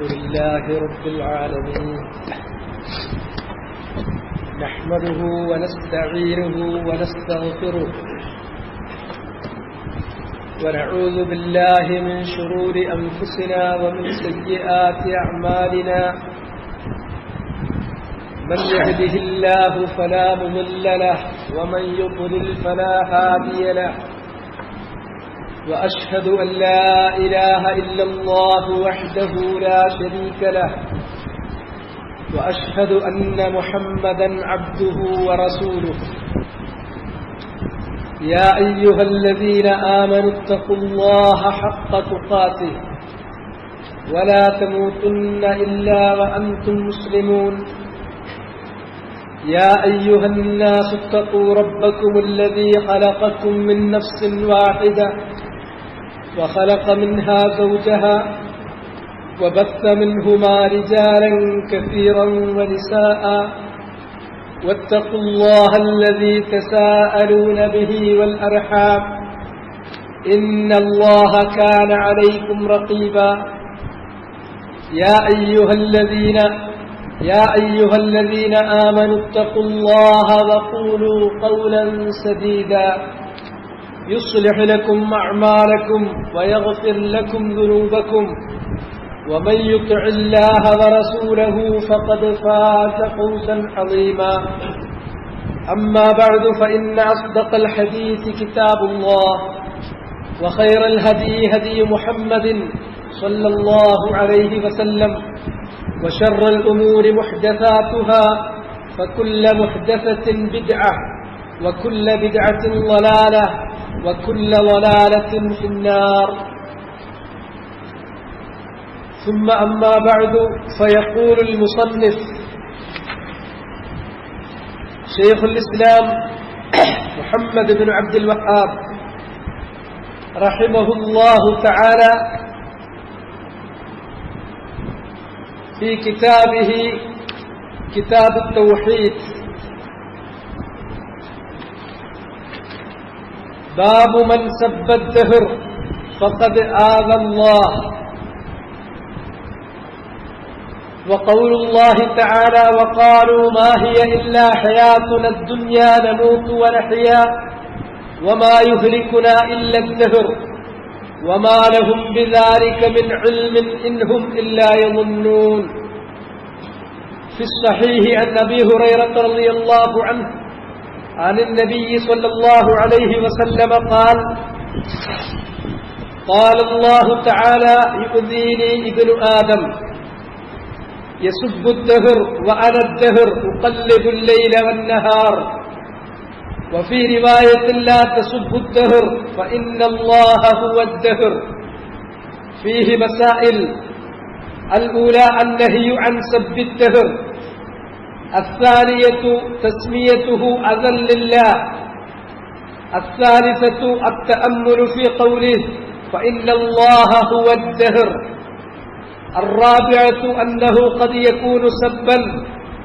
لله رب العالمين نحمده ونستعينه ونستغفره ونعوذ بالله من شرور أنفسنا ومن سيئات أعمالنا من يهده الله فلا مضل له ومن يضلل فلا هادي له وأشهد أن لا إله إلا الله وحده لا شريك له وأشهد أن محمدا عبده ورسوله يا أيها الذين آمنوا اتقوا الله حق تقاته ولا تموتن إلا وأنتم مسلمون يا أيها الناس اتقوا ربكم الذي خلقكم من نفس واحدة وخلق منها زوجها وبث منهما رجالا كثيرا ونساء واتقوا الله الذي تساءلون به والأرحام إن الله كان عليكم رقيبا يا أيها الذين آمنوا اتقوا الله وقولوا قولا سديدا يصلح لكم أعمالكم ويغفر لكم ذنوبكم ومن يطع الله ورسوله فقد فاز فوزا عظيما أما بعد فإن أصدق الحديث كتاب الله وخير الهدي هدي محمد صلى الله عليه وسلم وشر الأمور محدثاتها فكل محدثة بدعة وكل بدعة ضلالة وكل ضلالة في النار ثم أما بعد فيقول المصنف شيخ الإسلام محمد بن عبد الوهاب رحمه الله تعالى في كتابه كتاب التوحيد باب من سب الدهر فقد آذى الله وقول الله تعالى وقالوا ما هي إلا حياتنا الدنيا نموت ونحيا وما يهلكنا إلا الدهر وما لهم بذلك من علم إن هم إلا يظنون في الصحيح عن أبي هريرة رضي الله عنه عن النبي صلى الله عليه وسلم قال الله تعالى يؤذيني ابن آدم يسب الدهر وأنا الدهر أقلب الليل والنهار وفي رواية لا تسب الدهر فإن الله هو الدهر فيه مسائل الأولى النهي عن سب الدهر الثانية تسميته أذى لله الثالثة التأمل في قوله فإن الله هو الدهر الرابعة أنه قد يكون سبا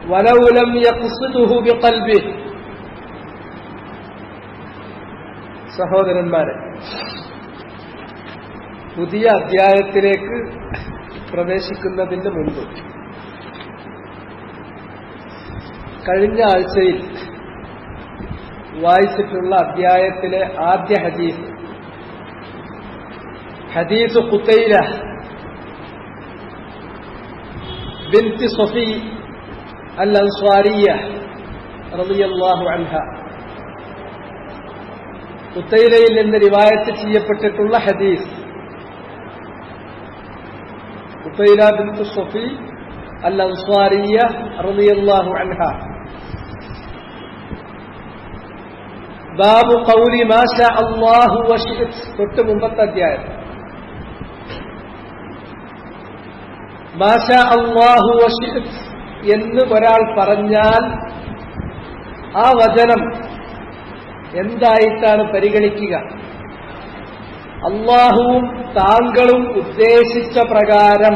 ولو لم يقصده بقلبه സഹോദരന്മാരെ പുതിയ അധ്യായത്തിലേക്ക് പ്രവേശിക്കുന്നതിന് മുമ്പ് കഴിഞ്ഞ ആഴ്ചയിൽ വായിച്ചിട്ടുള്ള അധ്യായത്തിലെ ആദ്യ ഹദീസ് ഖുതൈല ബിൻത് സഫി അൽ അൻസാരിയ റളിയല്ലാഹു അൻഹ ഖുതൈലയിൽ നിന്ന് റിവായത്ത് ചെയ്യപ്പെട്ടിട്ടുള്ള ഹദീസ് ഖുതൈല ബിൻത് സഫി അൽ അൻസാരിയ റളിയല്ലാഹു അൻഹ ബാബു ഖൗലി മാ ശാ അല്ലാഹു വശിഅത് തൊട്ട് മുമ്പത്തെ അധ്യായം മാ ശാ അല്ലാഹു വശിഅത് എന്ന് ഒരാൾ പറഞ്ഞാൽ ആ വചനം എന്തായിട്ടാണ് പരിഗണിക്കുക? അല്ലാഹുവും താങ്കളും ഉദ്ദേശിച്ച പ്രകാരം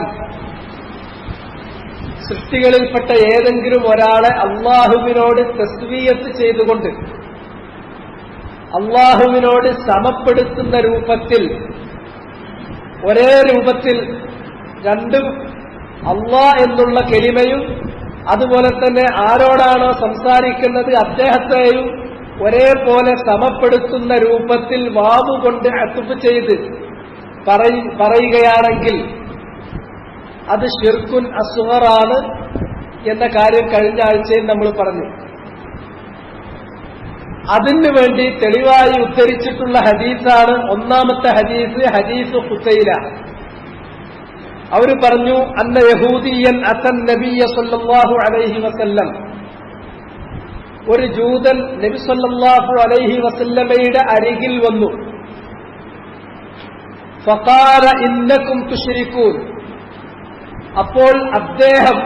സൃഷ്ടികളിൽപ്പെട്ട ഏതെങ്കിലും ഒരാളെ അല്ലാഹുവിനോട് തസ്വീയത്ത് ചെയ്തുകൊണ്ട് അല്ലാഹുവിനോട് സമപ്പെടുത്തുന്ന രൂപത്തിൽ ഒരേ രൂപത്തിൽ രണ്ട് അള്ളാ എന്നുള്ള കെലിമയും അതുപോലെ തന്നെ ആരോടാണോ സംസാരിക്കുന്നത് അദ്ദേഹത്തെയും ഒരേപോലെ സമപ്പെടുത്തുന്ന രൂപത്തിൽ വാവുകൊണ്ട് അത്ഫ് ചെയ്ത് പറയുകയാണെങ്കിൽ അത് ഷിർക്കുൻ അസ്ഗറാണ് എന്ന കാര്യം കഴിഞ്ഞ ആഴ്ചയിൽ നമ്മൾ പറഞ്ഞു. അതിനു വേണ്ടി തെളിവായി ഉദ്ധരിച്ചിട്ടുള്ള ഹദീസാണ് ഒന്നാമത്തെ ഹദീസ്, ഹദീസ് ഖുസൈല. അവർ പറഞ്ഞു, അന്ന യഹൂദിയൻ അത്തൻ നബിയ സല്ലല്ലാഹു അലൈഹി വസല്ലം, ഒരു ജൂതൻ നബി സല്ലല്ലാഹു അലൈഹി വസല്ലമയുടെ അരികിൽ വന്നു. ഫഖാല ഇന്നകും തുശ്രികൂൻ, അപ്പോൾ അദ്ദേഹം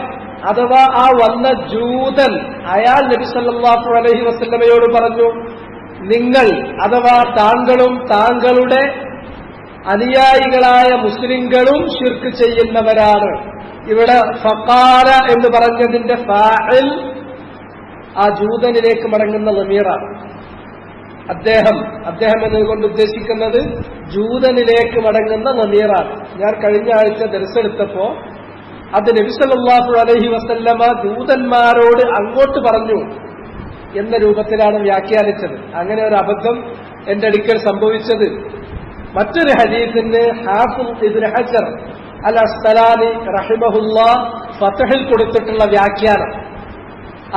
അഥവാ ആ വന്ന ജൂതൻ അയാൾ നബി സല്ലല്ലാഹു അലൈഹി വസല്ലമയോട് പറഞ്ഞു, നിങ്ങൾ അഥവാ താങ്കളും താങ്കളുടെ അനുയായികളായ മുസ്ലിങ്ങളും ശിർക്ക് ചെയ്യുന്നവരാണ്. ഇവിടെ ഫഖാല എന്ന് പറഞ്ഞതിന്റെ ഫാഇൽ ആ ജൂതനിലേക്ക് മടങ്ങുന്ന ളമീറാണ്. അദ്ദേഹം എന്നതുകൊണ്ട് ഉദ്ദേശിക്കുന്നത് ജൂതനിലേക്ക് മടങ്ങുന്ന ളമീറാണ്. ഞാൻ കഴിഞ്ഞ ആഴ്ച ദർസെടുത്തപ്പോ അത് നബി സല്ലല്ലാഹു അലൈഹി വസല്ലമ ജൂതന്മാരോട് അങ്ങോട്ട് പറഞ്ഞു എന്ന രൂപത്തിലാണ് വ്യാഖ്യാനിച്ചത്. അങ്ങനെ ഒരു അബദ്ധം എന്റെ അടുക്കൽ സംഭവിച്ചത് മറ്റൊരു ഹദീസിന് ഹാഫിദ് ഇബ്നു ഹജർ അൽ അസ്ഖലാനി റഹിമഹുല്ലാഹ് ഫത്ഹിൽ കൊടുത്തിട്ടുള്ള വ്യാഖ്യാനം,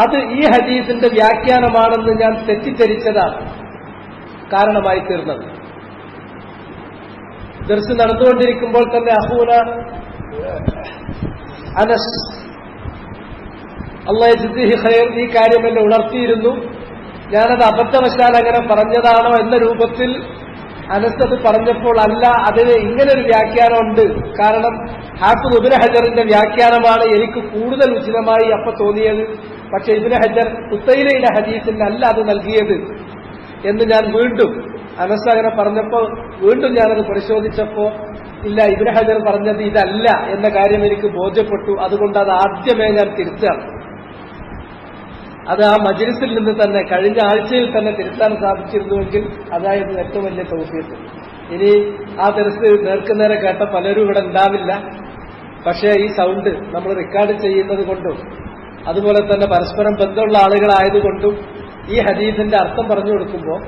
അത് ഈ ഹദീസിന്റെ വ്യാഖ്യാനമാണെന്ന് ഞാൻ തെറ്റിദ്ധരിച്ചതാണ് കാരണമായി തീർന്നത്. ദർസ് നടന്നുകൊണ്ടിരിക്കുമ്പോൾ തന്നെ അഹൂന അനസ് അല്ലാഹു യജ്സിഹി ഖൈർ ഈ കാര്യം എന്നെ ഉണർത്തിയിരുന്നു. ഞാനത് അബദ്ധവശാൽ അങ്ങനെ പറഞ്ഞതാണോ എന്ന രൂപത്തിൽ അനസ് അത് പറഞ്ഞപ്പോൾ, അല്ല, അതിന് ഇങ്ങനൊരു വ്യാഖ്യാനമുണ്ട്, കാരണം ഹാഫിദ് ഇബ്നു ഹജറിന്റെ വ്യാഖ്യാനമാണ് എനിക്ക് കൂടുതൽ ഉചിതമായി അപ്പൊ തോന്നിയത്. പക്ഷെ ഇബ്നു ഹജർ ഖുസൈലയുടെ ഹദീസിന് അല്ല അത് നൽകിയത് എന്ന് ഞാൻ വീണ്ടും അനസ് അങ്ങനെ പറഞ്ഞപ്പോൾ വീണ്ടും ഞാനത് പരിശോധിച്ചപ്പോ ഇല്ല, ഇബ്നു ഹജർ പറഞ്ഞത് ഇതല്ല എന്ന കാര്യം എനിക്ക് ബോധ്യപ്പെട്ടു. അതുകൊണ്ട് അത് ആദ്യമേ ഞാൻ തിരുത്താണ്. അത് ആ മജ്‌ലിസിൽ നിന്ന് തന്നെ കഴിഞ്ഞ ആഴ്ചയിൽ തന്നെ തിരുത്താൻ സാധിച്ചിരുന്നുവെങ്കിൽ അതായിരുന്നു ഏറ്റവും വലിയ തൗഫീഖ്. ഇനി ആ ദർസ് നേർക്കുനേരെ കേട്ട പലരും ഇവിടെ ഉണ്ടാവില്ല. പക്ഷേ ഈ സൗണ്ട് നമ്മൾ റെക്കോർഡ് ചെയ്യുന്നത് കൊണ്ടും അതുപോലെ തന്നെ പരസ്പരം ബന്ധമുള്ള ആളുകളായതുകൊണ്ടും ഈ ഹദീസിന്റെ അർത്ഥം പറഞ്ഞു കൊടുക്കുമ്പോൾ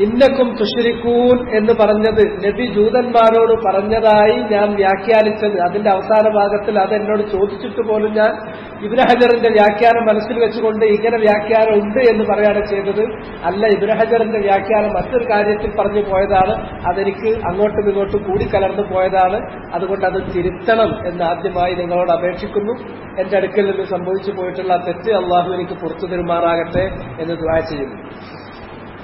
ഇന്നക്കും തുശ്രികൂൻ എന്ന് പറഞ്ഞത് നബി ജൂതന്മാരോട് പറഞ്ഞതായി ഞാൻ വ്യാഖ്യാനിച്ചത്, അതിന്റെ അവസാന ഭാഗത്തിൽ അതെന്നോട് ചോദിച്ചിട്ട് പോലും ഞാൻ ഇബ്നു ഹജറിന്റെ വ്യാഖ്യാനം മനസ്സിൽ വെച്ചുകൊണ്ട് ഇങ്ങനെ വ്യാഖ്യാനം ഉണ്ട് എന്ന് പറയാണ് ചെയ്തത്. അല്ല, ഇബ്നു ഹജറിന്റെ വ്യാഖ്യാനം മറ്റൊരു കാര്യത്തിൽ പറഞ്ഞു പോയതാണ്, അതെനിക്ക് അങ്ങോട്ടും ഇങ്ങോട്ടും കൂടിക്കലർന്നു പോയതാണ്. അതുകൊണ്ട് അത് തിരുത്തണം എന്ന് ആദ്യമായി നിങ്ങളോട് അപേക്ഷിക്കുന്നു. എന്റെ അടുക്കൽ നിന്ന് സംഭവിച്ചു പോയിട്ടുള്ള തെറ്റ് അള്ളാഹു എനിക്ക് പുറത്തു തരുമാറാകട്ടെ എന്ന് ദുആ ചെയ്യുന്നു.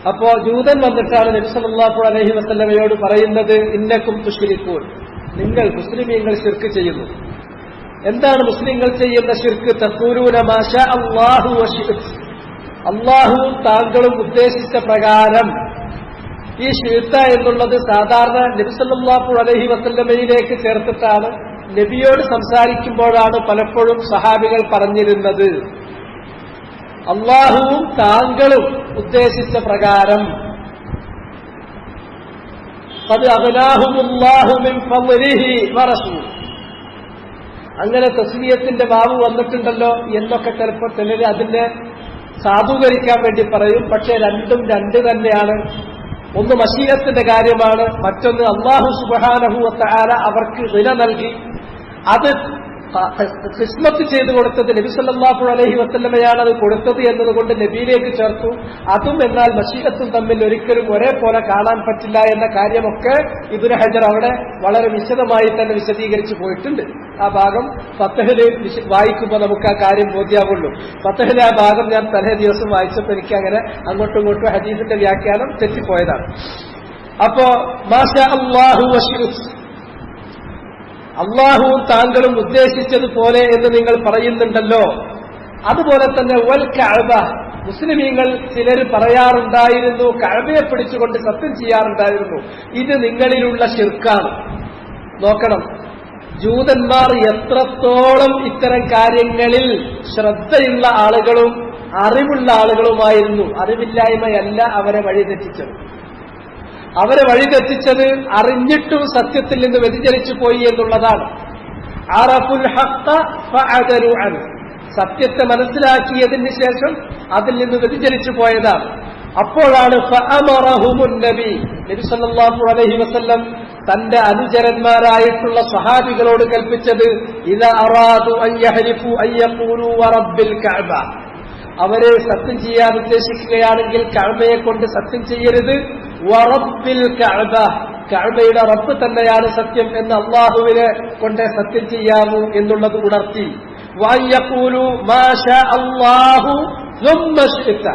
അപ്പോ ജൂതൻ വന്നിട്ടാണ് നബി സല്ലല്ലാഹു അലൈഹി വസല്ലമയോട് പറയുന്നത്, ഇന്നക്കും തുശ്രികൂൻ, നിങ്ങൾ മുസ്ലിമീങ്ങൾ ശിർക്ക് ചെയ്യുന്നു. എന്താണ് മുസ്ലിങ്ങൾ ചെയ്യുന്ന ശിർക്ക്? തഖൂലൂന മാ ശാ അല്ലാഹു വശിഅത്, അല്ലാഹുവും താങ്കളും ഉദ്ദേശിച്ച പ്രകാരം. ഈ ശിഅത എന്നുള്ളത് സാധാരണ നബി സല്ലല്ലാഹു അലൈഹി വസല്ലമയിലേക്ക് ചേർത്തിട്ടാണ് നബിയോട് സംസാരിക്കുമ്പോഴാണ് പലപ്പോഴും സഹാബികൾ പറഞ്ഞിരുന്നത്. അല്ലാഹുവും താങ്കളും ഉദ്ദേശിച്ച പ്രകാരം. ഖദ് അഗ്നാഹുമുല്ലാഹു മിൻ ഫളിഹി വറസൂൽ, അങ്ങനെ തസ്മിയത്തിന്റെ വാവ് വന്നിട്ടുണ്ടല്ലോ എന്നൊക്കെ ചിലപ്പോൾ ചിലർ അതിനെ സാധൂകരിക്കാൻ വേണ്ടി പറയും. പക്ഷെ രണ്ടും രണ്ട് തന്നെയാണ്. ഒന്ന് മശീഅത്തിന്റെ കാര്യമാണ്, മറ്റൊന്ന് അല്ലാഹു സുബ്ഹാനഹു വ തആല അവർക്ക് വില നൽകി അത് ഖിസ്മത്ത് ചെയ്തു കൊടുത്തത് നബി സല്ലല്ലാഹു അലൈഹി വസല്ലമയാണ് അത് കൊടുത്തത് എന്നതുകൊണ്ട് നബിയിലേക്ക് ചേർത്തു. അതും എന്നാൽ മശീഅത്തും തമ്മിൽ ഒരിക്കലും ഒരേപോലെ കാണാൻ പറ്റില്ല എന്ന കാര്യമൊക്കെ ഇബ്നു ഹജർ അവിടെ വളരെ വിശദമായി തന്നെ വിശദീകരിച്ചു പോയിട്ടുണ്ട്. ആ ഭാഗം ഫത്ഹിൽ വായിക്കുമ്പോൾ നമുക്ക് ആ കാര്യം ബോധ്യാവുള്ളൂ. ഫത്ഹിലെ ആ ഭാഗം ഞാൻ തലേ ദിവസം വായിച്ചപ്പോൾ എനിക്ക് അങ്ങനെ അങ്ങോട്ടും ഇങ്ങോട്ടും ഹദീസിന്റെ വ്യാഖ്യാനം തെറ്റിപ്പോയതാണ്. അപ്പോ മാഷാ അല്ലാഹു വശിഅത്, അള്ളാഹുവും താങ്കളും ഉദ്ദേശിച്ചതുപോലെ എന്ന് നിങ്ങൾ പറയുന്നുണ്ടല്ലോ. അതുപോലെ തന്നെ വൽ കഅബ, മുസ്ലിമീങ്ങൾ ചിലർ പറയാറുണ്ടായിരുന്നു, കഅബയെ പിടിച്ചുകൊണ്ട് സത്യം ചെയ്യാറുണ്ടായിരുന്നു. ഇത് നിങ്ങളിലുള്ള ശിർക്കാണ്. നോക്കണം, ജൂതന്മാർ എത്രത്തോളം ഇത്തരം കാര്യങ്ങളിൽ ശ്രദ്ധയുള്ള ആളുകളും അറിവുള്ള ആളുകളുമായിരുന്നു. അറിവില്ലായ്മയല്ല അവരെ വഴിതെറ്റിച്ചത്. അവരെ വഴിതെറ്റിച്ചത് അറിഞ്ഞിട്ടും സത്യത്തിൽ നിന്ന് വ്യതിചലിച്ചു പോയി എന്നുള്ളതാണ്. അറഫുൽ ഹഖ്ഖ ഫഅദലു അൻഹു, സത്യത്തെ മനസ്സിലാക്കിയതിന് ശേഷം അതിൽ നിന്ന് വ്യതിചലിച്ചു പോയതാണ്. അപ്പോഴാണ് ഫഅമറഹുമുൻ നബി സല്ലല്ലാഹു അലൈഹി വസല്ലം തന്റെ അനുചരന്മാരായിട്ടുള്ള സ്വഹാബികളോട് കൽപ്പിച്ചത്, ഇദാ അറാദു അൻ യഹ്ലിഫു അൻ യഖൂലു വറബ്ബിൽ കഅബ, അവരെ സത്യം ചെയ്യാൻ ഉദ്ദേശിക്കുകയാണെങ്കിൽ കഅബയെ കൊണ്ട് സത്യം ചെയ്യരുത്, വറബ്ബിൽ കഅബ, കഅബയുടെ റബ്ബ് തന്നെയാണ് സത്യം എന്ന് അല്ലാഹുവിനെ കൊണ്ട് സത്യം ചെയ്യാമൂ എന്നുള്ളത് ഉണർത്തി. വഅൻ യഖൂലു മാ ശാ അല്ലാഹു സുമ്മ ശിഅത,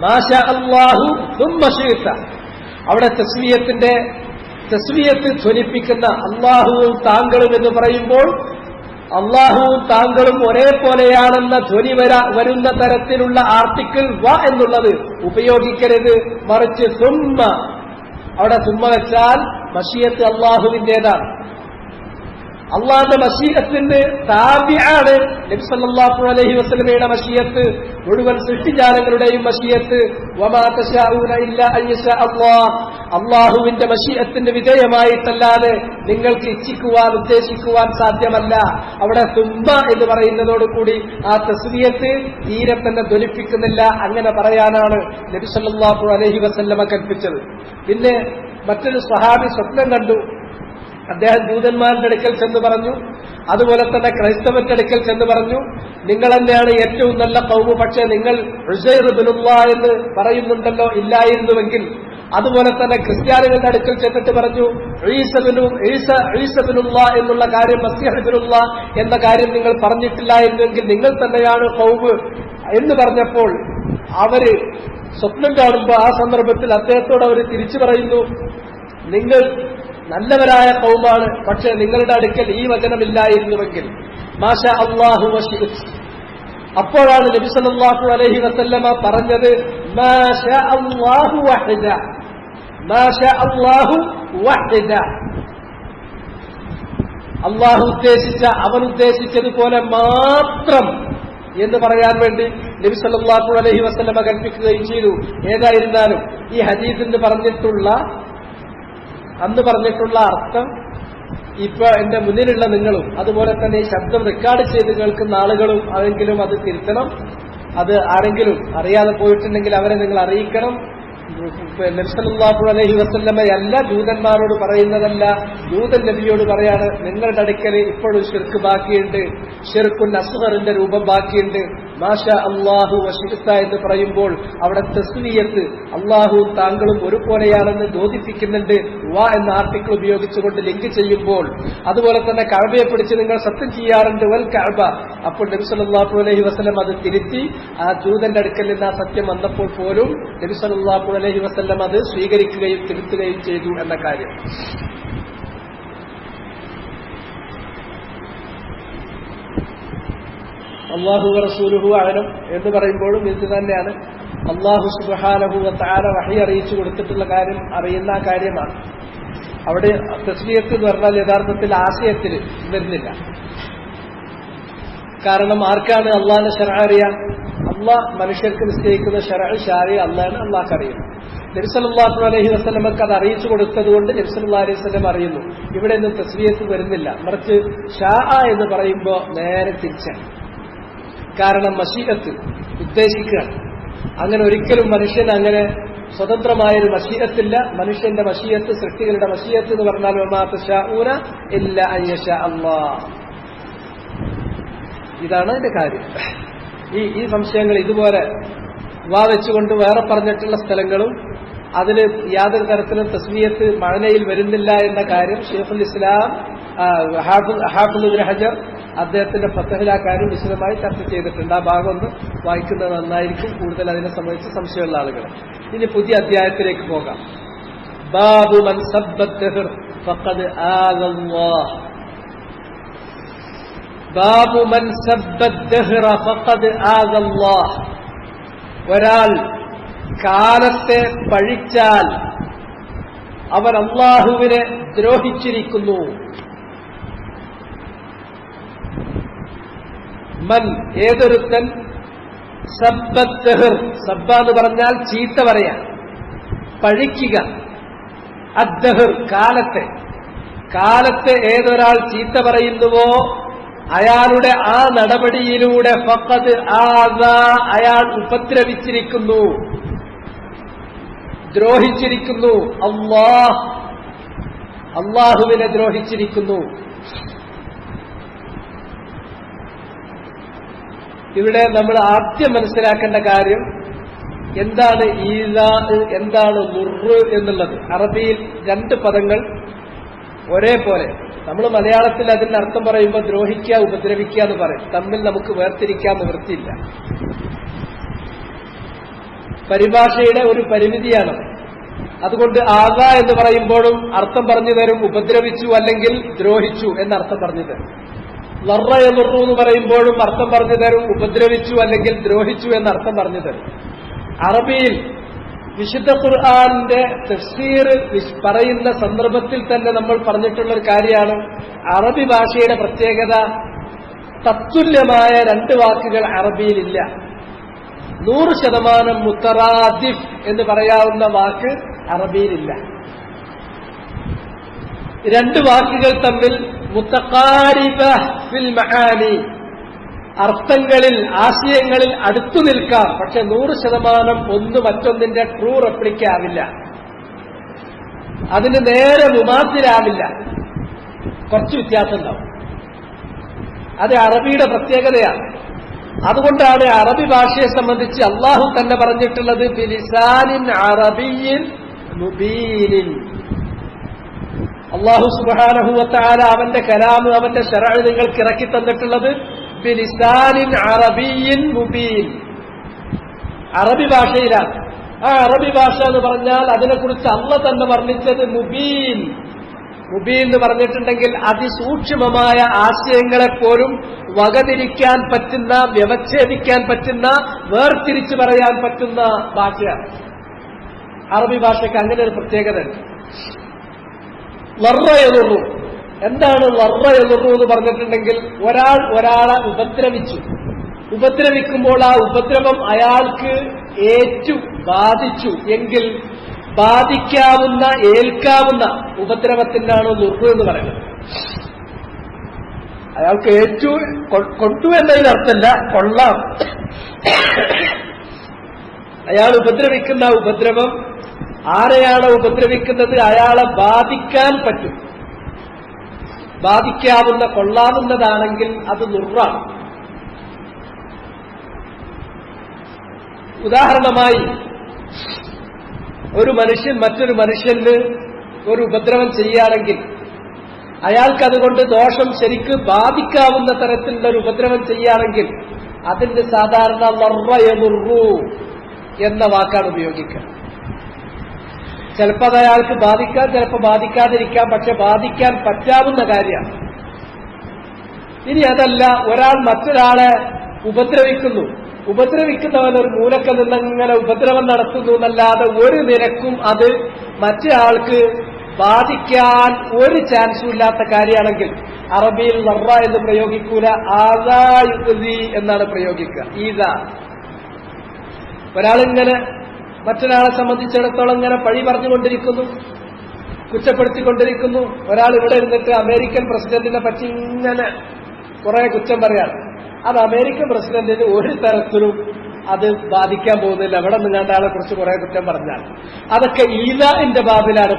മാ ശാ അല്ലാഹു സുമ്മ ശിഅത. അവിടെ തസ്വിയത്ത് ധ്വനിപ്പിക്കുന്ന അല്ലാഹുവും താങ്കളും എന്ന് പറയുമ്പോൾ അല്ലാഹുവും താങ്കളും ഒരേപോലെയാണെന്ന ധ്വനി വരുന്ന തരത്തിലുള്ള ആർട്ടിക്കിൾ വ എന്നുള്ളത് ഉപയോഗിക്കരുത്. മറിച്ച് സുമ്മ, അവിടെ സുമ്മ വെച്ചാൽ മശിയത്ത് അല്ലാഹുവിന്റേതാണ്. അള്ളാന്റെ മശീഅത്തിന് താബിആണ് നബി സല്ലല്ലാഹു അലൈഹി വസല്ലമയുടെ മശീഅത്ത്, മുഴുവൻ സൃഷ്ടിജാലങ്ങളുടെയും മശീഅത്ത്. വമാ തശാഊന ഇല്ലാ അൻ യശാ അല്ലാഹ്, അള്ളാഹുവിന്റെ മശീഅത്തിന് വിധേയമായിട്ടല്ലാതെ നിങ്ങൾക്ക് ഇച്ഛിക്കുവാൻ ഉദ്ദേശിക്കുവാൻ സാധ്യമല്ല. അവിടെ തുമ്പ എന്ന് പറയുന്നതോടുകൂടി ആ തസ്വിയത്ത് തീരെ തന്നെ ധ്വനിപ്പിക്കുന്നില്ല. അങ്ങനെ പറയാനാണ് നബി സല്ലല്ലാഹു അലൈഹി വസല്ലമ കൽപ്പിച്ചത്. പിന്നെ മറ്റൊരു സ്വഹാബി സ്വപ്നം കണ്ടു. അദ്ദേഹം ജൂതന്മാരുടെ അടുക്കൽ ചെന്ന് പറഞ്ഞു, അതുപോലെ തന്നെ ക്രൈസ്തവന്റെ അടുക്കൽ ചെന്ന് പറഞ്ഞു, നിങ്ങൾ തന്നെയാണ് ഏറ്റവും നല്ല ഖൗമ്, പക്ഷേ നിങ്ങൾ ഉസൈർ ഇബ്നുല്ലാഹ് എന്ന് പറയുന്നുണ്ടല്ലോ, ഇല്ലായിരുന്നുവെങ്കിൽ. അതുപോലെ തന്നെ ക്രിസ്ത്യാനികളുടെ അടുക്കൽ ചെന്നിട്ട് പറഞ്ഞു, ഈസ ഇബ്നുല്ലാഹ് എന്നുള്ള കാര്യം, മസീഹ് ഇബ്നുല്ലാഹ് എന്ന കാര്യം നിങ്ങൾ പറഞ്ഞിട്ടില്ലായിരുന്നുവെങ്കിൽ നിങ്ങൾ തന്നെയാണ് ഖൗമ് എന്ന് പറഞ്ഞപ്പോൾ അവര് സ്വപ്നം കാണുമ്പോൾ ആ സന്ദർഭത്തിൽ അദ്ദേഹത്തോട് അവർ തിരിച്ചു പറയുന്നു, നിങ്ങൾ നല്ലവരായ ഖൗമാണ്, പക്ഷെ നിങ്ങളുടെ അടുക്കൽ ഈ വചനമില്ലായിരുന്നുവെങ്കിൽ. മാഷാ അല്ലാഹു വശിഅത്. അപ്പോഴാണ് നബി സല്ലല്ലാഹു അലൈഹി വസല്ലമ പറഞ്ഞത്, മാഷാ അല്ലാഹു വഹദ, മാഷാ അല്ലാഹു വഹദ. അല്ലാഹു ഉദ്ദേശിച്ച, അവൻ ഉദ്ദേശിച്ചതുപോലെ മാത്രം എന്ന് പറയാൻ വേണ്ടി നബി സല്ലല്ലാഹു അലൈഹി വസല്ലമ കൽപ്പിക്കുകയും ചെയ്തു. ഏതായിരുന്നാലും ഈ ഹദീസിന് അന്ന് പറഞ്ഞിട്ടുള്ള അർത്ഥം ഇപ്പൊ എന്റെ മുന്നിലുള്ള നിങ്ങളും അതുപോലെ തന്നെ ഈ ശബ്ദം റെക്കോർഡ് ചെയ്ത് കേൾക്കുന്ന ആളുകളും ആരെങ്കിലും അത് തിരുത്തണം. അത് ആരെങ്കിലും അറിയാതെ പോയിട്ടുണ്ടെങ്കിൽ അവരെ നിങ്ങൾ അറിയിക്കണം. നബി സല്ലല്ലാഹു അലൈഹി വസല്ലമയല്ല ജൂതന്മാരോട് പറയുന്നതല്ല, ജൂതൻ നബിയോട് പറയാണ്, നിങ്ങളുടെ അടുക്കൽ ഇപ്പോഴും ശിർക്ക് ബാക്കിയുണ്ട്, ശിർക്കുൻ അസ്ഗറിന്റെ രൂപം ബാക്കിയുണ്ട്. മാഷാ അല്ലാഹു വശിഅത എന്ന് പറയുമ്പോൾ അവിടെ തസ്വിയത്ത് അല്ലാഹുവും താങ്കളും ഒരുപോലെയാണെന്ന് ബോധിപ്പിക്കുന്നുണ്ട്. വ എന്ന ആർട്ടിക്കിൾ ഉപയോഗിച്ചുകൊണ്ട് ലിങ്ക് ചെയ്യുമ്പോൾ. അതുപോലെ തന്നെ കഅബയെ പിടിച്ച് നിങ്ങൾ സത്യം ചെയ്യാറുണ്ട്, വൽ കഅബ. അപ്പോൾ നബി സല്ലല്ലാഹു അലൈഹി വസല്ലം അത് തിരുത്തി. ആ ജൂതന്റെ അടുക്കൽ നിന്ന് ആ സത്യം വന്നപ്പോൾ പോലും നബി സല്ലല്ലാഹു അലൈഹി വസല്ലം അത് സ്വീകരിക്കുകയും തിരുത്തുകയും ചെയ്തു എന്ന കാര്യം. അല്ലാഹു റസൂലുഹു അഅലം എന്ന് പറയുമ്പോഴും ഇത് തന്നെയാണ്. അല്ലാഹു സുബ്ഹാനഹു വ തആല വഹി അറിയിച്ചു കൊടുത്തിട്ടുള്ള കാര്യം അറിയുന്ന കാര്യമാണ്. അവിടെ തസ്ബീഹത്ത് എന്ന് പറഞ്ഞാൽ യഥാർത്ഥത്തിൽ ആശയത്തിൽ വരുന്നില്ല. കാരണം ആർക്കാണ് അള്ളാഹിന്റെ ശർഅ അറിയാം? അള്ളാഹ് മനുഷ്യർക്ക് നിശ്ചയിക്കുന്ന ശർഅ ശാരി അള്ളാഹാണ്, അള്ളാഹ്ക്ക് അറിയുന്നു. നബി സല്ലല്ലാഹു അലൈഹി വസല്ലമക്ക് അത് അറിയിച്ചു കൊടുത്തതുകൊണ്ട് നബി സല്ലല്ലാഹു അലൈഹി വസല്ലം അറിയുന്നു. ഇവിടെ ഒന്നും തസ്ബീഹത്ത് വരുന്നില്ല. മറിച്ച് ഷാഅ എന്ന് പറയുമ്പോൾ നേരെ തിരിച്ചാണ്. കാരണം മശീഅത്ത് ഉദ്ദേശിക്കുകയാണ്. അങ്ങനെ ഒരിക്കലും മനുഷ്യൻ അങ്ങനെ സ്വതന്ത്രമായൊരു മശീഅത്തില്ല. മനുഷ്യന്റെ മശീഅത്ത്, സൃഷ്ടികളുടെ മശീഅത്ത് എന്ന് പറഞ്ഞാൽ വമാ തശാഊന ഇല്ലാ അൻ യശാ അല്ലാഹ്. ഇതാണ് അതിന്റെ കാര്യം. ഈ സംശയങ്ങൾ ഇതുപോലെ വെച്ചുകൊണ്ട് വേറെ പറഞ്ഞിട്ടുള്ള സ്ഥലങ്ങളും അതിന് യാതൊരു തരത്തിലും തസ്ബീഹത്ത് മഅനയിൽ വരുന്നില്ല എന്ന കാര്യം ഷെയ്ഖുൽ ഇസ്ലാം ഹാഫിദ് ഇബ്നു ഹജർ അദ്ദേഹത്തിന്റെ ഫത്ഹുൽ കാര്യം വിശദമായി ചർച്ച ചെയ്തിട്ടുണ്ട്. ആ ഭാഗം ഒന്ന് വായിക്കുന്നത് നന്നായിരിക്കും, കൂടുതൽ അതിനെ സംബന്ധിച്ച് സംശയമുള്ള ആളുകൾ. ഇനി പുതിയ അധ്യായത്തിലേക്ക് പോകാം. ബാബു മൻ സബ്ബ ദഹ്ർ ഫഖദ് ആദല്ലാഹ്. ബാബു മൻ സബ്ബ ദഹ്റ ഫഖദ് ആദല്ലാഹ്. ഒരാൾ കാലത്തെ പഴിച്ചാൽ അവൻ അല്ലാഹുവിനെ ദ്രോഹിച്ചിരിക്കുന്നു. മൻ ഏതൊരുത്തൻ സബ്ബ ദഹ്ർ, സബ്ബ എന്ന് പറഞ്ഞാൽ ചീത്ത പറയാൻ, പഴിക്കുക, അദ്ദഹർ കാലത്തെ, കാലത്ത് ഏതൊരാൾ ചീത്ത പറയുന്നുവോ അയാളുടെ ആ നടപടിയിലൂടെ ഫഖദ് ആദാ, അയാൾ ഉപദ്രവിച്ചിരിക്കുന്നു, ദ്രോഹിച്ചിരിക്കുന്നു, അല്ലാഹുവിനെ ദ്രോഹിച്ചിരിക്കുന്നു. ഇവിടെ നമ്മൾ ആദ്യം മനസ്സിലാക്കേണ്ട കാര്യം എന്താണ് ഈദാ, എന്താണ് ളുർറ് എന്നുള്ളത്. അറബിയിൽ രണ്ട് പദങ്ങൾ ഒരേപോലെ. നമ്മൾ മലയാളത്തിൽ അതിന്റെ അർത്ഥം പറയുമ്പോൾ ദ്രോഹിക്കുക, ഉപദ്രവിക്കുക എന്ന് പറയും. തമ്മിൽ നമുക്ക് വേർതിരിക്കാൻ നിവൃത്തിയില്ല. പരിഭാഷയുടെ ഒരു പരിമിതിയാണ്. അതുകൊണ്ട് ആദാ എന്ന് പറയുമ്പോഴും അർത്ഥം പറഞ്ഞു തരും ഉപദ്രവിച്ചു അല്ലെങ്കിൽ ദ്രോഹിച്ചു എന്നർത്ഥം പറഞ്ഞു തരും. ലറ യളുറു എന്ന് പറയുമ്പോഴും അർത്ഥം പറഞ്ഞു തരും ഉപദ്രവിച്ചു അല്ലെങ്കിൽ ദ്രോഹിച്ചു എന്നർത്ഥം പറഞ്ഞു തരും. അറബിയിൽ വിശുദ്ധ ഖുർആന്റെ തഫ്സീർ പറയുന്ന സന്ദർഭത്തിൽ തന്നെ നമ്മൾ പറഞ്ഞിട്ടുള്ള ഒരു കാര്യമാണ്, അറബി ഭാഷയുടെ പ്രത്യേകത തത്തുല്യമായ രണ്ട് വാക്കുകൾ അറബിയിലില്ല. 100% മുത്തറാദിഫ് എന്ന് പറയാവുന്ന വാക്ക് അറബിയിലില്ല. രണ്ട് വാക്കുകൾ തമ്മിൽ മുത്തഖാരിബ ഫിൽ മആനി, അർത്ഥങ്ങളിൽ ആശയങ്ങളിൽ അടുത്തു നിൽക്കാം, പക്ഷെ 100% ഒന്ന് മറ്റൊന്നിന്റെ ട്രൂ റെപ്ലിക്ക ആവില്ല, അതിന് നേരെ മുമാസിലാവില്ല, കുറച്ച് വ്യത്യാസം ഉണ്ടാവും. അത് അറബിയുടെ പ്രത്യേകതയാണ്. അതുകൊണ്ടാണ് അറബി ഭാഷയെ സംബന്ധിച്ച് അള്ളാഹു തന്നെ പറഞ്ഞിട്ടുള്ളത് ബിലിസാനിൻ അറബിയ്യിൻ മുബീനിൻ. അള്ളാഹു സുബ്ഹാനഹു വ തആല അവന്റെ കലാം, അവന്റെ ശറഅ് നിങ്ങൾക്ക് ഇറക്കി തന്നിട്ടുള്ളത് ബിലിസാനിൻ അറബിയ്യിൻ മുബീൻ, അറബി ഭാഷയിലാണ്. ആ അറബി ഭാഷ എന്ന് പറഞ്ഞാൽ അതിനെക്കുറിച്ച് അള്ളാഹ് തന്നെ വർണ്ണിച്ചത് മുബീൻ. മുബീൻ എന്ന് പറഞ്ഞിട്ടുണ്ടെങ്കിൽ അതിസൂക്ഷ്മമായ ആശയങ്ങളെപ്പോലും വകതിരിക്കാൻ പറ്റുന്ന, വ്യവച്ഛേദിക്കാൻ പറ്റുന്ന, വേർതിരിച്ചു പറയാൻ പറ്റുന്ന ഭാഷയാണ് അറബി ഭാഷയ്ക്ക്. അങ്ങനെ ഒരു പ്രത്യേകത ഉണ്ട്. ലറ യളുറു, എന്താണ് ലറ യളുറു എന്ന് പറഞ്ഞിട്ടുണ്ടെങ്കിൽ ഒരാൾ ഒരാളെ ഉപദ്രവിക്കുമ്പോൾ ആ ഉപദ്രവം അയാൾക്ക് ബാധിച്ചു എങ്കിൽ ബാധിക്കാവുന്ന, ഏൽക്കാവുന്ന ഉപദ്രവത്തിനാണ് ളുർറ് എന്ന് പറയുന്നത്. അയാൾക്ക് കൊണ്ടു എന്നതിനർത്ഥമല്ല, കൊള്ളാം. അയാൾ ഉപദ്രവിക്കുന്ന ഉപദ്രവം ആരെയാണ് ഉപദ്രവിക്കുന്നത്, അയാളെ ബാധിക്കാൻ പറ്റും, ബാധിക്കാവുന്ന, കൊള്ളാവുന്നതാണെങ്കിൽ അത് ളുർറാണ്. ഉദാഹരണമായി ഒരു മനുഷ്യൻ മറ്റൊരു മനുഷ്യന് ഒരു ഉപദ്രവം ചെയ്യുകയാണെങ്കിൽ അയാൾക്കതുകൊണ്ട് ദോഷം ശരിക്ക് ബാധിക്കാവുന്ന തരത്തിലുള്ള ഒരു ഉപദ്രവം ചെയ്യുകയാണെങ്കിൽ അതിന്റെ സാധാരണ ലറ യളുറു എന്ന വാക്കാണ് ഉപയോഗിക്കുക. ചിലപ്പോൾ അത് അയാൾക്ക് ബാധിക്കാം, ചിലപ്പോൾ ബാധിക്കാതിരിക്കാം, പക്ഷെ ബാധിക്കാൻ പറ്റാവുന്ന കാര്യമാണ്. ഇനി അതല്ല, ഒരാൾ മറ്റൊരാളെ ഉപദ്രവിക്കുന്നവൻ ഒരു മൂലക്ക് നിന്നങ്ങനെ ഉപദ്രവം നടത്തുന്നു എന്നല്ലാതെ ഒരു നിരക്കും അത് മറ്റൊരാൾക്ക് ബാധിക്കാൻ ഒരു ചാൻസും ഇല്ലാത്ത കാര്യമാണെങ്കിൽ അറബിയിൽ ലറ എന്ന് പ്രയോഗിക്കൂല, ആദാ യുഅ്ദി എന്നാണ് പ്രയോഗിക്കുക. ഈദാ, ഒരാളിങ്ങനെ മറ്റൊരാളെ സംബന്ധിച്ചിടത്തോളം ഇങ്ങനെ പഴി പറഞ്ഞുകൊണ്ടിരിക്കുന്നു, കുറ്റപ്പെടുത്തിക്കൊണ്ടിരിക്കുന്നു. ഒരാൾ ഇവിടെ ഇരുന്നിട്ട് അമേരിക്കൻ പ്രസിഡന്റിനെ പറ്റി ഇങ്ങനെ കുറെ കുറ്റം പറയാണ്. അത് അമേരിക്കൻ പ്രസിഡന്റിന് ഒരു തരത്തിലും അത് ബാധിക്കാൻ പോകുന്നില്ല. ഇവിടെ നിങ്ങളുടെ ആളെ കുറിച്ച് കുറെ കുറ്റം പറഞ്ഞാൽ അതൊക്കെ ഈദാഇന്റെ ബാബിലാണ്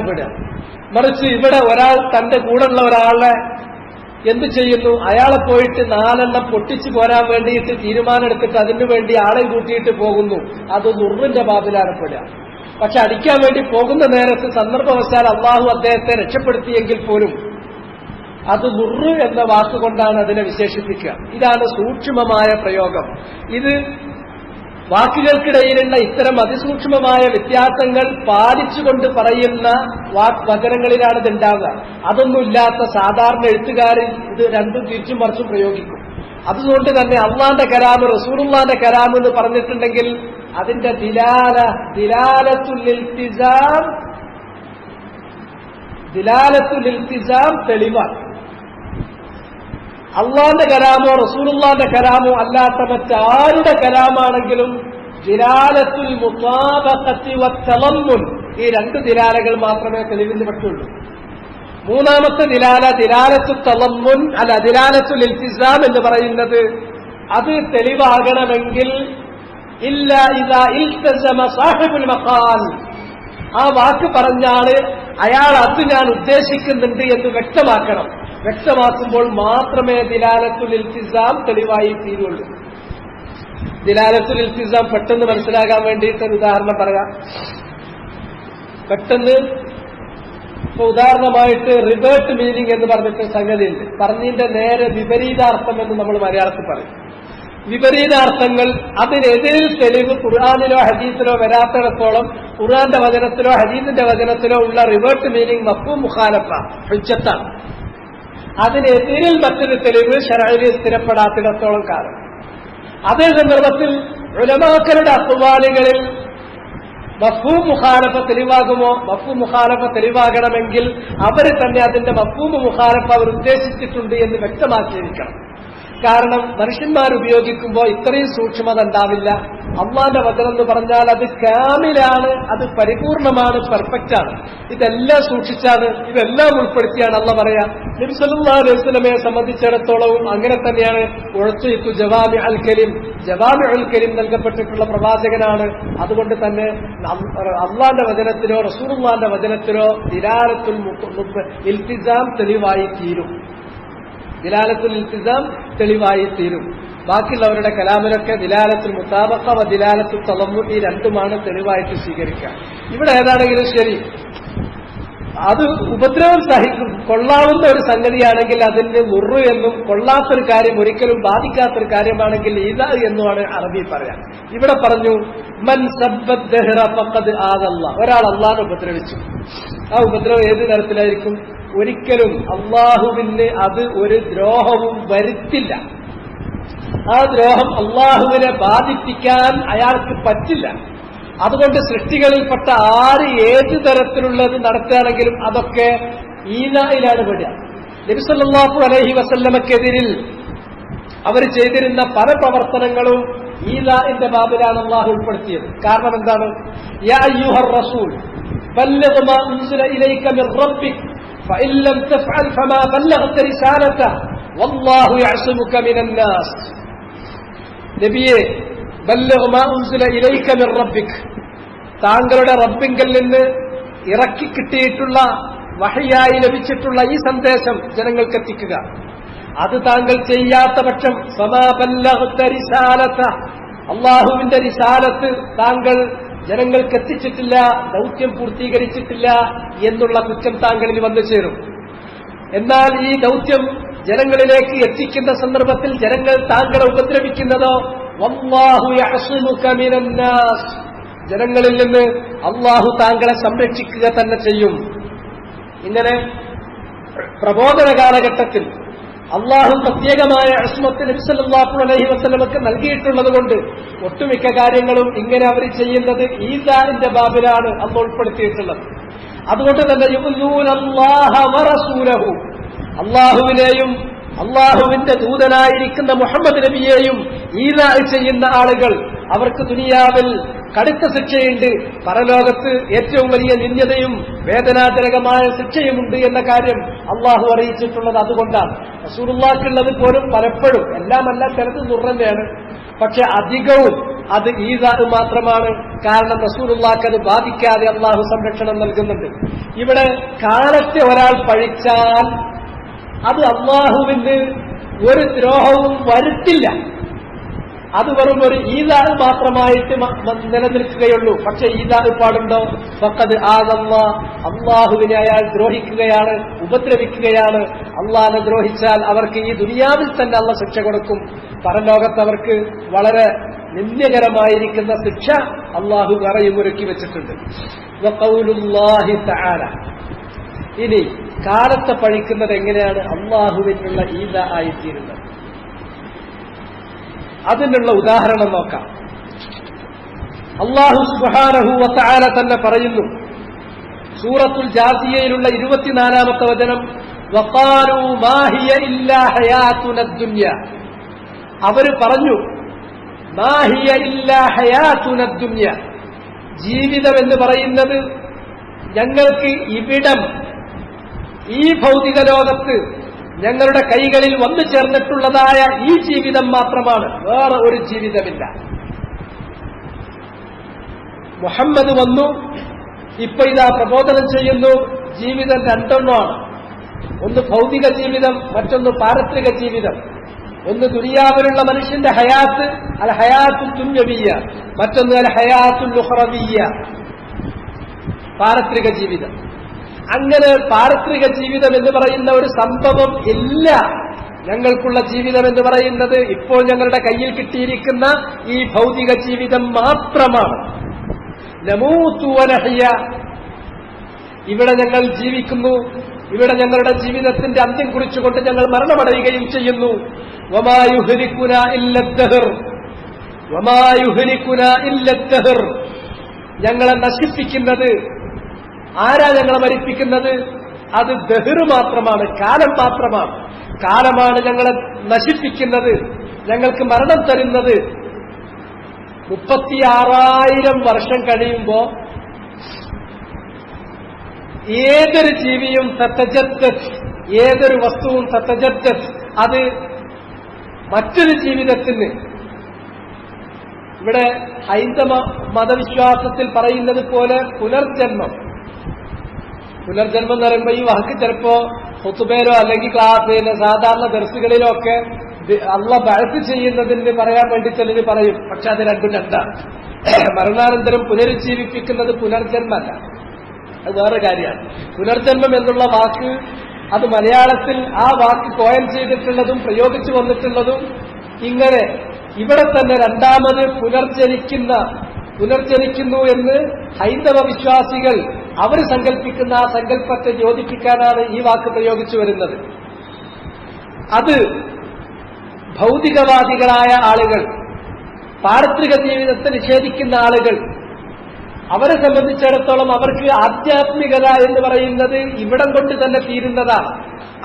പെടുക. മറിച്ച് ഇവിടെ ഒരാൾ തന്റെ കൂടെയുള്ള ഒരാളെ എന്ത് ചെയ്യുന്നു, അയാളെ പോയിട്ട് 4 എണ്ണം പൊട്ടിച്ചു പോരാൻ വേണ്ടിയിട്ട് തീരുമാനമെടുത്തിട്ട് അതിനു വേണ്ടി ആളെ കൂട്ടിയിട്ട് പോകുന്നു, അത് ളുർറിന്റെ ബാബിലാണ് പെടുക. പക്ഷെ അടിക്കാൻ വേണ്ടി പോകുന്ന നേരത്ത് സന്ദർഭവശാൽ അള്ളാഹു അദ്ദേഹത്തെ രക്ഷപ്പെടുത്തിയെങ്കിൽ പോലും അത് ളുർറ് എന്ന വാക്കുകൊണ്ടാണ് അതിനെ വിശേഷിപ്പിക്കുക. ഇതാണ് സൂക്ഷ്മമായ പ്രയോഗം. ഇത് വാക്കുകൾക്കിടയിലുള്ള ഇത്തരം അതിസൂക്ഷ്മമായ വ്യത്യാസങ്ങൾ പാലിച്ചുകൊണ്ട് പറയുന്ന വചനങ്ങളിലാണ് ഇത് ഉണ്ടാവുക. അതൊന്നുമില്ലാത്ത സാധാരണ എഴുത്തുകാരിൽ ഇത് രണ്ടും തിരിച്ചും മറിച്ചും പ്രയോഗിക്കും. അതുകൊണ്ട് തന്നെ അള്ളാന്റെ കലാം, റസൂലുള്ളാന്റെ കലാം എന്ന് പറഞ്ഞിട്ടുണ്ടെങ്കിൽ അതിന്റെ ദിലാലത്തുൽ ഇൽത്തിസാം തെളിവാണ്. അള്ളാന്റെ കലാമോ റസൂലുള്ളാന്റെ കലാമോ അല്ലാത്ത മറ്റാരുടെ കലാമാണെങ്കിലും ദിലാലത്തുൽ മുതാബഖത്തി വത്തളമ്മുൻ, ഈ രണ്ട് ദിലാലകൾ മാത്രമേ തെളിവിന് പറ്റുള്ളൂ. മൂന്നാമത്തെ ദിലാലത്തു തളമ്മുൻ അല്ല ദിലാലത്തുൽ ഇൽത്തിസാം എന്ന് പറയുന്നത് അത് തെളിവാകണമെങ്കിൽ ഇല്ല ഇദാ ഇൽതസമ സാഹിബുൽ മഖാൽ, ആ വാക്ക് പറഞ്ഞാല് അയാൾ അത് ഞാൻ ഉദ്ദേശിക്കുന്നുണ്ട് എന്ന് വ്യക്തമാക്കണം. വ്യക്തമാക്കുമ്പോൾ മാത്രമേ ദിലാലത്തുൽ ഇൽത്തിസാം തെളിവായി തീരുള്ളൂ. ദിലാലത്തുൽ ഇൽത്തിസാം പെട്ടെന്ന് മനസ്സിലാകാൻ വേണ്ടിയിട്ട് ഒരു ഉദാഹരണം പറയാം. പെട്ടെന്ന് ഇപ്പൊ ഉദാഹരണമായിട്ട് റിവേർട്ട് മീനിങ് എന്ന് പറഞ്ഞിട്ട് സംഗതിയുണ്ട്. പറഞ്ഞതിന്റെ നേരെ വിപരീതാർത്ഥം എന്ന് നമ്മൾ മലയാളത്തിൽ പറയും. വിപരീതാർത്ഥങ്ങൾ അതിനെതിരിൽ തെളിവ് ഖുർആനിലോ ഹദീസിലോ വരാത്തിടത്തോളം ഖുർആന്റെ വചനത്തിലോ ഹദീസിന്റെ വചനത്തിലോ ഉള്ള റിവേർട്ട് മീനിങ് മഫ്ഹൂം മുഖാലഫ ഹുജ്ജത്താണ്. അതിനെതിരിൽ മറ്റൊരു തെളിവ് ശർഇൽ സ്ഥിരപ്പെടാത്തിടത്തോളം കാലം. അതേ സന്ദർഭത്തിൽ ഉലമാക്കളുടെ അഖ്വാലുകളിൽ മഫ്ഹൂം മുഖാലഫ തെളിവാകുമോ? മഫ്ഹൂം മുഖാലഫ തെളിവാകണമെങ്കിൽ അവർ തന്നെ അതിന്റെ മഫ്ഹൂം മുഖാലഫ അവർ ഉദ്ദേശിച്ചിട്ടുണ്ട് എന്ന് വ്യക്തമാക്കിയിരിക്കണം. കാരണം മനുഷ്യന്മാർ ഉപയോഗിക്കുമ്പോൾ ഇത്രയും സൂക്ഷ്മത ഉണ്ടാവില്ല. അള്ളാന്റെ വചനം എന്ന് പറഞ്ഞാൽ അത് കാമിലാണ്, അത് പരിപൂർണമാണ്, പെർഫെക്റ്റ് ആണ്. ഇതെല്ലാം സൂക്ഷിച്ചാണ്, ഇതെല്ലാം ഉൾപ്പെടുത്തിയാണ് അള്ളാഹ് പറയാ. നബി സല്ലല്ലാഹു അലൈഹി വസല്ലമയെ സംബന്ധിച്ചിടത്തോളവും അങ്ങനെ തന്നെയാണ്. ഉഴച്ചു ജവാമി അൽ കലിം, ജവാമി അൽ കലിം നൽകപ്പെട്ടിട്ടുള്ള പ്രവാചകനാണ്. അതുകൊണ്ട് തന്നെ അള്ളാന്റെ വചനത്തിലോ റസൂലുള്ളാഹിന്റെ വചനത്തിലോ ദിലാലത്തുൽ ഇൽത്തിസാം തെളിവായി തീരും. ദിലാലത്തുൽ ഇൽത്തിസാം തെളിവായി തീരും. ബാക്കിയുള്ളവരുടെ കലാമിലൊക്കെ ദിലാലത്തുൽ മുതാബഖ വ ദിലാലത്തുൽ തളമ്മു ഈ രണ്ടുമാണ് തെളിവായിട്ട് സ്വീകരിക്കുക. ഇവിടെ ഏതാണെങ്കിലും ശരി, അത് ഉപദ്രവം സഹിക്കും കൊള്ളാവുന്ന ഒരു സംഗതിയാണെങ്കിൽ അതിന് മുറു എന്നും, കൊള്ളാത്തൊരു കാര്യം ഒരിക്കലും ബാധിക്കാത്തൊരു കാര്യമാണെങ്കിൽ ഈദ എന്നുമാണ് അറബി പറയാം. ഇവിടെ പറഞ്ഞു മൻ സബ്ബദ് ദഹ്റ ഫഖദ് ആദല്ലാഹ്, ഒരാൾ അള്ളാഹുവിനെ ഉപദ്രവിച്ചു. ആ ഉപദ്രവം ഏത് തരത്തിലായിരിക്കും? ഒരിക്കലും അള്ളാഹുവിന് അത് ഒരു ദ്രോഹവും വരുത്തില്ല. ആ ദ്രോഹം അള്ളാഹുവിനെ ബാധിപ്പിക്കാൻ അയാൾക്ക് പറ്റില്ല. അതുകൊണ്ട് സൃഷ്ടികളിൽപ്പെട്ട ആര് ഏത് തരത്തിലുള്ളത് നടത്തുകയാണെങ്കിലും അതൊക്കെ ഈദയിലാണ് പെടുക. നബി സല്ലല്ലാഹു അലൈഹി വസല്ലമക്കെതിരിൽ അവർ ചെയ്തിരുന്ന പല പ്രവർത്തനങ്ങളും ഈദാഇന്റെ ബാബിലാണ് അള്ളാഹു ഉൾപ്പെടുത്തിയത്. കാരണം എന്താണ്? യാ അയ്യുഹർ റസൂൽ ബല്ലിഗ് മാ ഉൻസില ഇലൈക മിർ റബ്ബിക് ഫഇൻ ലം തഫ്അൽ ഫമാ ബല്ലഗ്ത റിസാലതഹു വല്ലാഹു യഅ്സുമുക മിനൻ നാസ്. നബിയേ, ബല്ലിഗ് മാ ഉൻസില ഇലൈക മിർ റബ്ബിക്, താങ്കളുടെ റബ്ബിങ്കൽ നിന്ന് ഇറക്കി കിട്ടിയിട്ടുള്ള വഹയായി ലഭിച്ചിട്ടുള്ള ഈ സന്ദേശം ജനങ്ങൾക്ക് എത്തിക്കുക. അത് താങ്കൾ ചെയ്യാത്ത പക്ഷം ഫമാ ബല്ലഗ്ത റിസാലതഹു, അല്ലാഹുവിന്റെ റിസാലത്ത് താങ്കൾ ജനങ്ങൾക്ക് എത്തിച്ചിട്ടില്ല, ദൗത്യം പൂർത്തീകരിച്ചിട്ടില്ല എന്നുള്ള കുറ്റം താങ്കളിൽ വന്നു ചേരും. എന്നാൽ ഈ ദൗത്യം ജനങ്ങളിലേക്ക് എത്തിക്കുന്ന സന്ദർഭത്തിൽ ജനങ്ങൾ താങ്കളെ ഉപദ്രവിക്കുന്നതോ വല്ലാഹു യഅ്സുമുക മിനൻ നാസ്, ജനങ്ങളിൽ നിന്ന് അള്ളാഹു താങ്കളെ സംരക്ഷിക്കുക തന്നെ ചെയ്യും. ഇങ്ങനെ പ്രബോധന കാലഘട്ടത്തിൽ അള്ളാഹു പ്രത്യേകമായ ഇസ്മത്ത് നബി സല്ലല്ലാഹു അലൈഹി വസല്ലമക്ക് നൽകിയിട്ടുള്ളത് കൊണ്ട് ഒട്ടുമിക്ക കാര്യങ്ങളും ഇങ്ങനെ അവർ ചെയ്യുന്നത് ഈദാഇന്റെ ബാബിലാണ് അന്ന് ഉൾപ്പെടുത്തിയിട്ടുള്ളത്. അതുകൊണ്ട് തന്നെ യുഅ്മിനൂനല്ലാഹ വറസൂലഹു, അള്ളാഹുവിനെയും അള്ളാഹുവിന്റെ ദൂതനായിരിക്കുന്ന മുഹമ്മദ് നബിയെയും ഈദാ ചെയ്യുന്ന ആളുകൾ അവർക്ക് ദുനിയാവിൽ കടുത്ത ശിക്ഷയുണ്ട്, പരലോകത്ത് ഏറ്റവും വലിയ നിന്ദ്യതയും വേദനാജനകമായ ശിക്ഷയുമുണ്ട് എന്ന കാര്യം അള്ളാഹു അറിയിച്ചിട്ടുള്ളത് അതുകൊണ്ടാണ്. റസൂലുള്ളാഹിക്കുള്ളത് പോലും പലപ്പോഴും, എല്ലാമല്ല ചിലത് ദുർറന്നെയാണ്, പക്ഷെ അധികവും അത് ഈദാ മാത്രമാണ്. കാരണം റസൂലുള്ളാഹിക്ക് അത് ബാധിക്കാതെ അള്ളാഹു സംരക്ഷണം നൽകുന്നുണ്ട്. ഇവിടെ കാലത്തെ ഒരാൾ പഴിച്ചാൽ അത് അള്ളാഹുവിന് ഒരു ദ്രോഹവും വരുത്തില്ല. അത് വെറും ഒരു ഈദാ മാത്രമായിട്ട് നിലനിൽക്കുകയുള്ളൂ. പക്ഷെ ഈദാ പാടുണ്ടോ? ഫഖദ് ആദല്ലാഹ്, അള്ളാഹുവിനെ അയാൾ ദ്രോഹിക്കുകയാണ്, ഉപദ്രവിക്കുകയാണ്. അള്ളാഹിനെ ദ്രോഹിച്ചാൽ അവർക്ക് ഈ ദുനിയാവിൽ തന്നെ അള്ളാഹ് ശിക്ഷ കൊടുക്കും. പരലോകത്ത് അവർക്ക് വളരെ നിന്ദ്യകരമായിരിക്കുന്ന ശിക്ഷ അള്ളാഹു വേറെയും ഒരുക്കി വെച്ചിട്ടുണ്ട്. വഖൗലുല്ലാഹി തആല, ഇനി കാലത്തെ പഴിക്കുന്നത് എങ്ങനെയാണ് അള്ളാഹുവിനുള്ള ഈദാ ആയിത്തീരുന്നത്? അതിനുള്ള ഉദാഹരണം നോക്കാം. അല്ലാഹു സുബ്ഹാനഹു വ തആല തന്നെ പറയുന്നു, സൂറത്തുൽ ജാസിയയിലുള്ള 24-ാമത്തെ വചനം, വഖാലൂ മാ ഹിയ ഇല്ലാ ഹയാതുനദ് ദുനിയ, അവര് പറഞ്ഞു മാ ഹിയ ഇല്ലാ ഹയാതുനദ് ദുനിയ, ജീവിതം എന്ന് പറയുന്നത് ഞങ്ങൾക്ക് ഇവിടം ഈ ഭൗതിക ലോകത്ത് ഞങ്ങളുടെ കൈകളിൽ വന്നു ചേർന്നിട്ടുള്ളതായ ഈ ജീവിതം മാത്രമാണ്, വേറെ ഒരു ജീവിതമില്ല. മുഹമ്മദ് വന്നു, ഇപ്പൊ ഇതാ പ്രബോധനം ചെയ്യുന്നു. ജീവിതം രണ്ടെണ്ണമാണ്. ഒന്ന് ഭൗതിക ജീവിതം, മറ്റൊന്ന് പാരത്രിക ജീവിതം. ഒന്ന് ദുനിയാവിലുള്ള മനുഷ്യന്റെ ഹയാത്ത്, അൽ ഹയാത്തുൽ ദുന്യവിയ്യ, മറ്റൊന്ന് അൽ ഹയാത്തുൽ ഉഖറവിയ്യ, പാരത്രിക ജീവിതം. അങ്ങനെ പാരത്രിക ജീവിതം എന്ന് പറയുന്ന ഒരു സംഭവം ഇല്ല. ഞങ്ങൾക്കുള്ള ജീവിതം എന്ന് പറയുന്നത് ഇപ്പോൾ ഞങ്ങളുടെ കയ്യിൽ കിട്ടിയിരിക്കുന്ന ഈ ഭൗതിക ജീവിതം മാത്രമാണ്. നമൂതു വനഹ്യ, ഇവിടെ ഞങ്ങൾ ജീവിക്കുന്നു, ഇവിടെ ഞങ്ങളുടെ ജീവിതത്തിന്റെ അന്ത്യം കുറിച്ചുകൊണ്ട് ഞങ്ങൾ മരണമടയുകയും ചെയ്യുന്നു. വമാ യുഹ്ലികുനാ ഇല്ലദ്ദഹർ, വമാ യുഹ്ലികുനാ ഇല്ലദ്ദഹർ, ഞങ്ങളെ നശിപ്പിക്കുന്നത് ആരാ? ഞങ്ങളെ മരിപ്പിക്കുന്നത് അത് ദഹർ മാത്രമാണ്, കാലം മാത്രമാണ്. കാലമാണ് ഞങ്ങളെ നശിപ്പിക്കുന്നത്, ഞങ്ങൾക്ക് മരണം തരുന്നത്. 36,000 വർഷം കഴിയുമ്പോ ഏതൊരു ജീവിയും തത്തജദ്ദത്, ഏതൊരു വസ്തുവും തത്തജദ്ദത്, അത് മറ്റൊരു ജീവിതത്തിന്. ഇവിടെ ഹൈന്ദവ മതവിശ്വാസത്തിൽ പറയുന്നത് പോലെ പുനർജന്മം. പുനർജന്മം എന്ന് പറയുമ്പോൾ ഈ വാക്ക് ചിലപ്പോ ഹുതുബയിലോ അല്ലെങ്കിൽ ക്ലാസ്സിലോ സാധാരണ ദർസുകളിലോ ഒക്കെ അള്ള ബഅത്ത് ചെയ്യുന്നതിന് പറയാൻ വേണ്ടി ചിലർ പറയും. പക്ഷെ അത് രണ്ടും രണ്ടാണ്. മരണാനന്തരം പുനരുജ്ജീവിപ്പിക്കുന്നത് പുനർജന്മല്ല, അത് വേറെ കാര്യമാണ്. പുനർജന്മം എന്നുള്ള വാക്ക് അത് മലയാളത്തിൽ ആ വാക്ക് കോയൻ ചെയ്തിട്ടുള്ളതും പ്രയോഗിച്ചു വന്നിട്ടുള്ളതും ഇങ്ങനെ ഇവിടെ തന്നെ രണ്ടാമത് പുനർജനിക്കുന്നു എന്ന് ഹൈന്ദവ വിശ്വാസികൾ അവർ സങ്കല്പിക്കുന്ന ആ സങ്കല്പത്തെ യോജിപ്പിക്കാനാണ് ഈ വാക്ക് പ്രയോഗിച്ചു വരുന്നത്. അത് ഭൗതികവാദികളായ ആളുകൾ, പാരത്രിക ജീവിതത്തെ നിഷേധിക്കുന്ന ആളുകൾ, അവരെ സംബന്ധിച്ചിടത്തോളം അവർക്ക് ആധ്യാത്മികത എന്ന് പറയുന്നത് ഇവിടം കൊണ്ട് തന്നെ തീരുന്നതാണ്.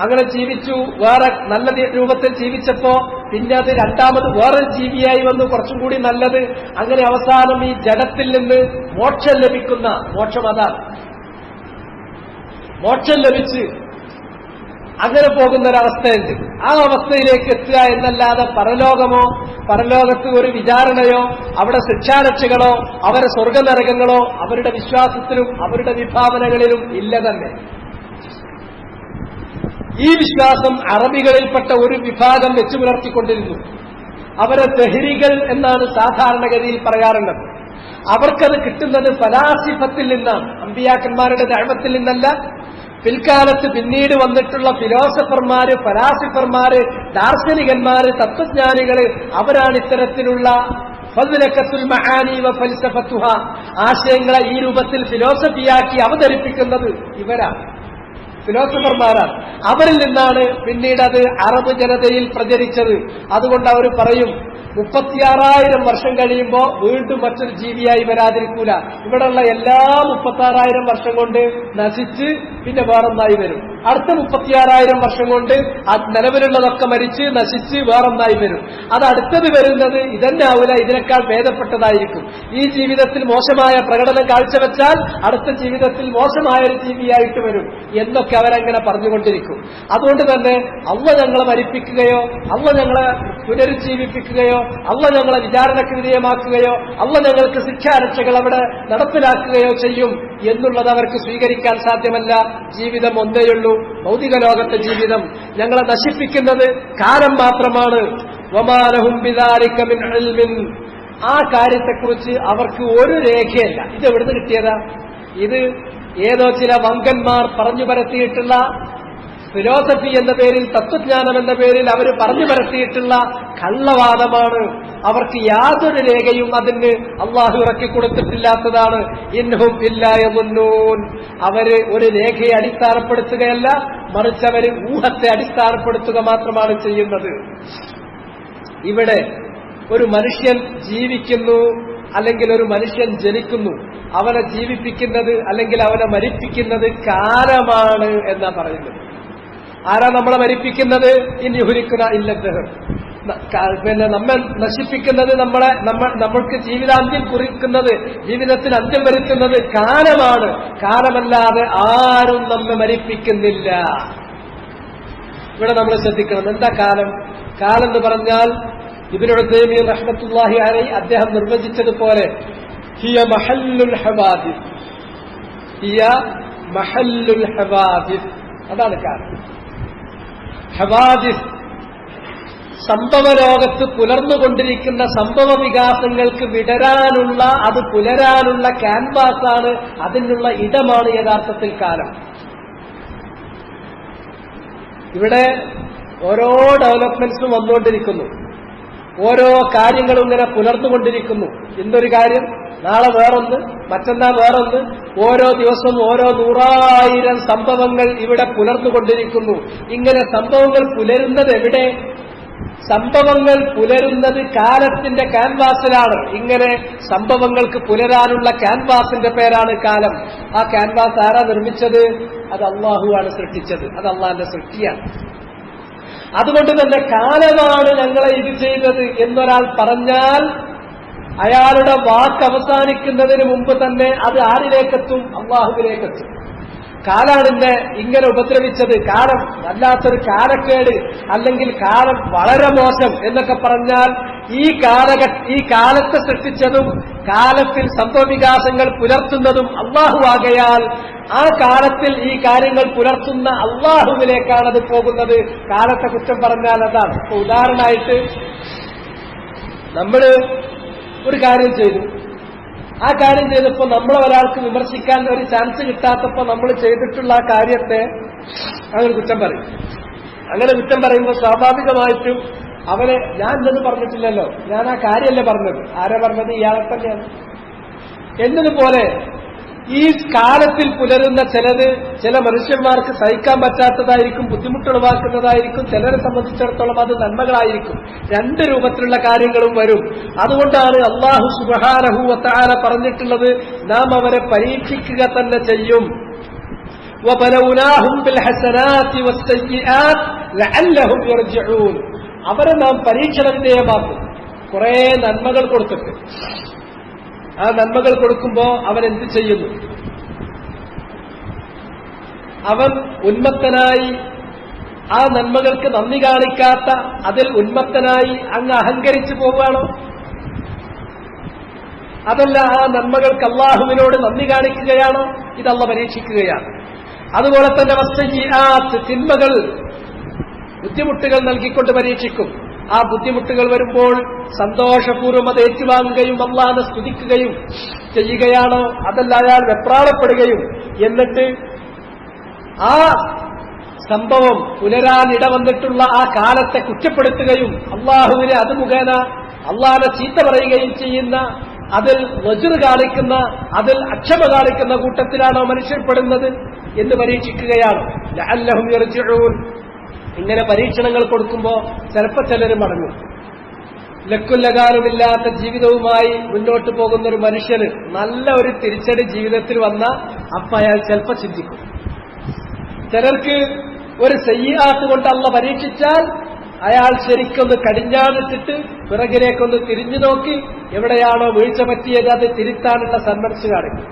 അങ്ങനെ ജീവിച്ചു, വേറെ നല്ല രൂപത്തിൽ ജീവിച്ചപ്പോ പിന്നെ അത് രണ്ടാമത് വേറെ ജീവിയായി വന്നു, കുറച്ചും കൂടി നല്ലത്. അങ്ങനെ അവസാനം ഈ ജഡത്തിൽ നിന്ന് മോക്ഷം ലഭിക്കുന്ന, മോക്ഷം അതാണ്, മോക്ഷം ലഭിച്ച് അങ്ങനെ പോകുന്നൊരവസ്ഥയുണ്ട്. ആ അവസ്ഥയിലേക്ക് എത്തുക എന്നല്ലാതെ പരലോകമോ, പരലോകത്ത് ഒരു വിചാരണയോ, അവിടെ ശിക്ഷാരക്ഷകളോ, അവരെ സ്വർഗനരകങ്ങളോ അവരുടെ വിശ്വാസത്തിലും അവരുടെ വിഭാവനകളിലും ഇല്ല തന്നെ. ഈ വിശ്വാസം അറബികളിൽപ്പെട്ട ഒരു വിഭാഗം വെച്ചു പുലർത്തിക്കൊണ്ടിരുന്നു. അവരെ ദഹരികൾ എന്നാണ് സാധാരണഗതിയിൽ പറയാറുള്ളത്. അവർക്കത് കിട്ടുന്നത് ഫലാസിഫത്തിൽ നിന്നാണ്, അമ്പിയാക്കന്മാരുടെ ദഅവത്തിൽ നിന്നല്ല. പിൽക്കാലത്ത് പിന്നീട് വന്നിട്ടുള്ള ഫിലോസഫർമാര്, ഫലാസിഫർമാര്, ദാർശനികന്മാര്, തത്വജ്ഞാനികള്, അവരാണ് ഇത്തരത്തിലുള്ള ഫദ്ലഖത്തുൽ മആനി വ ഫൽസഫത്തുഹ, ആശയങ്ങളെ ഈ രൂപത്തിൽ ഫിലോസഫിയാക്കി അവതരിപ്പിക്കുന്നത് ഇവരാണ്, ഫിലോസഫർമാരാണ്. അവരിൽ നിന്നാണ് പിന്നീട് അത് അറബ് ജനതയിൽ പ്രചരിച്ചത്. അതുകൊണ്ട് അവർ പറയും 36,000 വർഷം കഴിയുമ്പോൾ വീണ്ടും മറ്റൊരു ജീവിയായി വരാതിരിക്കൂല. ഇവിടെയുള്ള എല്ലാ 36,000 വർഷം കൊണ്ട് നശിച്ച് പിന്നെ വേറൊന്നായി വരും. അടുത്ത 36,000 വർഷം കൊണ്ട് നിലവിലുള്ളതൊക്കെ മരിച്ച് നശിച്ച് വേറൊന്നായി വരും. അത് അടുത്തത് വരുന്നത് ഇതന്നെ ആവില്ല, ഇതിനേക്കാൾ ഭേദപ്പെട്ടതായിരിക്കും. ഈ ജീവിതത്തിൽ മോശമായ പ്രകടനം കാഴ്ചവെച്ചാൽ അടുത്ത ജീവിതത്തിൽ മോശമായൊരു ജീവിയായിട്ട് വരും എന്നൊക്കെ അവരങ്ങനെ പറഞ്ഞുകൊണ്ടിരിക്കും. അതുകൊണ്ട് തന്നെ അള്ളാ ഞങ്ങളെ മരിപ്പിക്കുകയോ, അള്ളാ ഞങ്ങളെ പുനരുജ്ജീവിപ്പിക്കുകയോ, അള്ളാ ഞങ്ങളെ വിചാരണയ്ക്ക് വിധേയമാക്കുകയോ, അള്ളാ ഞങ്ങൾക്ക് ശിക്ഷാരക്ഷകൾ അവിടെ നടപ്പിലാക്കുകയോ ചെയ്യും എന്നുള്ളത് അവർക്ക് സ്വീകരിക്കാൻ സാധ്യമല്ല. ജീവിതം ഒന്നേയുള്ളൂ, ഭൗതിക ലോകത്തെ ജീവിതം. ഞങ്ങളെ നശിപ്പിക്കുന്നത് കാലം മാത്രമാണ്. വമാ ലഹും ബിദാലിക മിൻ ഇൽമിൻ, ആ കാര്യത്തെക്കുറിച്ച് അവർക്ക് ഒരു രേഖയല്ല. ഇത് എവിടുന്ന് കിട്ടിയതാ? ഇത് ഏതോ ചില വങ്കന്മാർ പറഞ്ഞു പരത്തിയിട്ടുള്ള ഫിലോസഫി എന്ന പേരിൽ, തത്വജ്ഞാനം എന്ന പേരിൽ അവർ പറഞ്ഞു പരത്തിയിട്ടുള്ള കള്ളവാദമാണ്. അവർക്ക് യാതൊരു രേഖയും അതിന് അള്ളാഹു ഇറക്കി കൊടുത്തിട്ടില്ലാത്തതാണ്. ഇൻഹും ഇല്ലാ യظنون, അവര് ഒരു രേഖയെ അടിസ്ഥാനപ്പെടുത്തുകയല്ല, മറിച്ച് അവര് ഊഹത്തെ അടിസ്ഥാനപ്പെടുത്തുക മാത്രമാണ് ചെയ്യുന്നത്. ഇവിടെ ഒരു മനുഷ്യൻ ജീവിക്കുന്നു, അല്ലെങ്കിൽ ഒരു മനുഷ്യൻ ജനിക്കുന്നു, അവനെ ജീവിപ്പിക്കുന്നത് അല്ലെങ്കിൽ അവനെ മരിപ്പിക്കുന്നത് കാലമാണ് എന്നാ പറയുന്നത്. ആരാ നമ്മളെ മരിപ്പിക്കുന്നത്? ഇൻ യുഹ്ലികുനാ ഇല്ല ദഹർ, പിന്നെ നമ്മെ നശിപ്പിക്കുന്നത്, നമ്മൾക്ക് ജീവിതാന്ത്യം കുറിക്കുന്നത്, ജീവിതത്തിന് അന്ത്യം വരുത്തുന്നത് കാലമാണ്. കാലമല്ലാതെ ആരും നമ്മെ മരിപ്പിക്കുന്നില്ല. ഇവിടെ നമ്മൾ ശ്രദ്ധിക്കണം. എന്താ കാലം? കാലം എന്ന് പറഞ്ഞാൽ ഇബ്നു ഉസൈമീൻ റഹ്മത്തുള്ളാഹി അലൈഹി അദ്ദേഹം നിർവചിച്ചതുപോലെ ഹിയ മഹല്ലുൽ ഹവാദിസ്, ഹിയ മഹല്ലുൽ ഹവാദിസ്, അതാണ് കാലം. ഹവാദിസ് സംഭവലോകത്ത് പുലർന്നുകൊണ്ടിരിക്കുന്ന സംഭവ വികാസങ്ങൾക്ക് വിടരാനുള്ള, അത് പുലരാനുള്ള ക്യാൻവാസാണ്, അതിനുള്ള ഇടമാണ് യഥാർത്ഥത്തിൽ കാലം. ഇവിടെ ഓരോ ഡെവലപ്മെന്റ്സും വന്നുകൊണ്ടിരിക്കുന്നു, ഓരോ കാര്യങ്ങളും ഇങ്ങനെ പുലർന്നുകൊണ്ടിരിക്കുന്നു. ഇന്നൊരു കാര്യം, നാളെ വേറൊന്ന്, മറ്റന്നാൾ വേറൊന്ന്, ഓരോ ദിവസവും ഓരോ 100,000 സംഭവങ്ങൾ ഇവിടെ പുലർന്നുകൊണ്ടിരിക്കുന്നു. ഇങ്ങനെ സംഭവങ്ങൾ പുലരുന്നത് എവിടെ? സംഭവങ്ങൾ പുലരുന്നത് കാലത്തിന്റെ ക്യാൻവാസിലാണ്. ഇങ്ങനെ സംഭവങ്ങൾക്ക് പുലരാനുള്ള ക്യാൻവാസിന്റെ പേരാണ് കാലം. ആ ക്യാൻവാസ് ആരാ നിർമ്മിച്ചത്? അത് അള്ളാഹുവാണ് സൃഷ്ടിച്ചത്. അത് അള്ളാഹിന്റെ സൃഷ്ടിയാണ്. അതുകൊണ്ട് തന്നെ കാലമാണ് ഞങ്ങളെ ഇത് ചെയ്തത് എന്നൊരാൾ പറഞ്ഞാൽ അയാളുടെ വാക്ക് അവസാനിക്കുന്നതിന് മുമ്പ് തന്നെ അത് ആരിലേക്കെത്തും? അള്ളാഹുവിലേക്കെത്തും. കാലാണ് എന്നെ ഇങ്ങനെ ഉപദ്രവിച്ചത്, കാലം വല്ലാത്തൊരു കാലക്കേട്, അല്ലെങ്കിൽ കാലം വളരെ മോശം എന്നൊക്കെ പറഞ്ഞാൽ ഈ കാലത്തെ സൃഷ്ടിച്ചതും കാലത്തിൽ സംഭവവികാസങ്ങൾ പുലർത്തുന്നതും അള്ളാഹു ആകയാൽ ആ കാലത്തിൽ ഈ കാര്യങ്ങൾ പുലർത്തുന്ന അള്ളാഹുവിലേക്കാണ് അത് പോകുന്നത്. കാലത്തെ കുറ്റം പറഞ്ഞാൽ അതാണ്. ഇപ്പൊ ഉദാഹരണമായിട്ട് നമ്മൾ ഒരു കാര്യം ചെയ്തു, ആ കാര്യം ചെയ്തപ്പോൾ നമ്മളെ ഒരാൾക്ക് വിമർശിക്കാൻ ഒരു ചാൻസ് കിട്ടാത്തപ്പോൾ നമ്മൾ ചെയ്തിട്ടുള്ള ആ കാര്യത്തെ അങ്ങനെ കുറ്റം പറയും. അങ്ങനെ കുറ്റം പറയുമ്പോൾ സ്വാഭാവികമായിട്ടും അവനെ ഞാൻ ഇന്നത് പറഞ്ഞിട്ടില്ലല്ലോ, ഞാൻ ആ കാര്യമല്ലേ പറഞ്ഞത്, ആരാ പറഞ്ഞത്? ഇയാളെ തന്നെയാണ്. എന്നതുപോലെ ഈ കാലത്തിൽ പുലരുന്ന ചില മനുഷ്യന്മാർക്ക് സഹിക്കാൻ പറ്റാത്തതായിരിക്കും, ബുദ്ധിമുട്ടുളവാക്കുന്നതായിരിക്കും. ചിലരെ സംബന്ധിച്ചിടത്തോളം അത് നന്മകളായിരിക്കും. രണ്ട് രൂപത്തിലുള്ള കാര്യങ്ങളും വരും. അതുകൊണ്ടാണ് അല്ലാഹു സുബ്ഹാനഹു വ തആല പറഞ്ഞിട്ടുള്ളത്, നാം അവരെ പരീക്ഷിക്കുക തന്നെ ചെയ്യും. വബലൗനാഹും ബിൽ ഹസനാതി വസ്സയ്യിആത് ലഅല്ലഹും യർജിഊൻ. അവരെ നാം പരീക്ഷണ വിധേയമാക്കും, കുറെ നന്മകൾ കൊടുത്തിട്ട്. ആ നന്മകൾ കൊടുക്കുമ്പോ അവൻ എന്ത് ചെയ്യുന്നു? അവൻ ഉന്മത്തനായി, ആ നന്മകൾക്ക് നന്ദി കാണിക്കാത്ത, അതിൽ ഉന്മത്തനായി അങ്ങ് അഹങ്കരിച്ചു പോവുകയാണോ? അതല്ല, ആ നന്മകൾക്ക് അള്ളാഹുവിനോട് നന്ദി കാണിക്കുകയാണോ? ഇതല്ല പരീക്ഷിക്കുകയാണ്. അതുപോലെ തന്നെ വസ്സയ്യിആത്ത്, തിന്മകൾ, ബുദ്ധിമുട്ടുകൾ നൽകിക്കൊണ്ട് പരീക്ഷിക്കും. ആ ബുദ്ധിമുട്ടുകൾ വരുമ്പോൾ സന്തോഷപൂർവ്വം അത് ഏറ്റുവാങ്ങുകയും അള്ളാഹനെ സ്തുതിക്കുകയും ചെയ്യുകയാണോ? അതല്ല, അയാൾ വെപ്രാളപ്പെടുകയും എന്നിട്ട് ആ സംഭവം പുലരാൻ ഇടവന്നിട്ടുള്ള ആ കാലത്തെ കുറ്റപ്പെടുത്തുകയും അള്ളാഹുവിനെ അത് മുഖേന അള്ളാഹനെ ചീത്ത പറയുകയും ചെയ്യുന്ന, അതിൽ വജ്ർ കാണിക്കുന്ന, അതിൽ അക്ഷമ കാണിക്കുന്ന കൂട്ടത്തിലാണോ മനുഷ്യപ്പെടുന്നത് എന്ന് പരീക്ഷിക്കുകയാണ്. ലഅല്ലഹും യർജിഊൻ. ഇങ്ങനെ പരീക്ഷണങ്ങൾ കൊടുക്കുമ്പോൾ ചിലപ്പോൾ ചിലർ മടങ്ങും. ലക്കുല്ലകാലുമില്ലാത്ത ജീവിതവുമായി മുന്നോട്ട് പോകുന്ന ഒരു മനുഷ്യന് നല്ല ഒരു തിരിച്ചടി ജീവിതത്തിൽ വന്ന അപ്പം അയാൾ ചിലപ്പോൾ ചിന്തിക്കും. ചിലർക്ക് ഒരു സയ്യിആത്ത് കൊണ്ട് അള്ളാഹ് പരീക്ഷിച്ചാൽ അയാൾ ശരിക്കൊന്ന് കടിഞ്ഞാണിട്ടിട്ട് പിറകിലേക്കൊന്ന് തിരിഞ്ഞു നോക്കി എവിടെയാണോ വീഴ്ച പറ്റിയത് അത് തിരുത്താനുള്ള സന്മനസ് കാണിക്കും.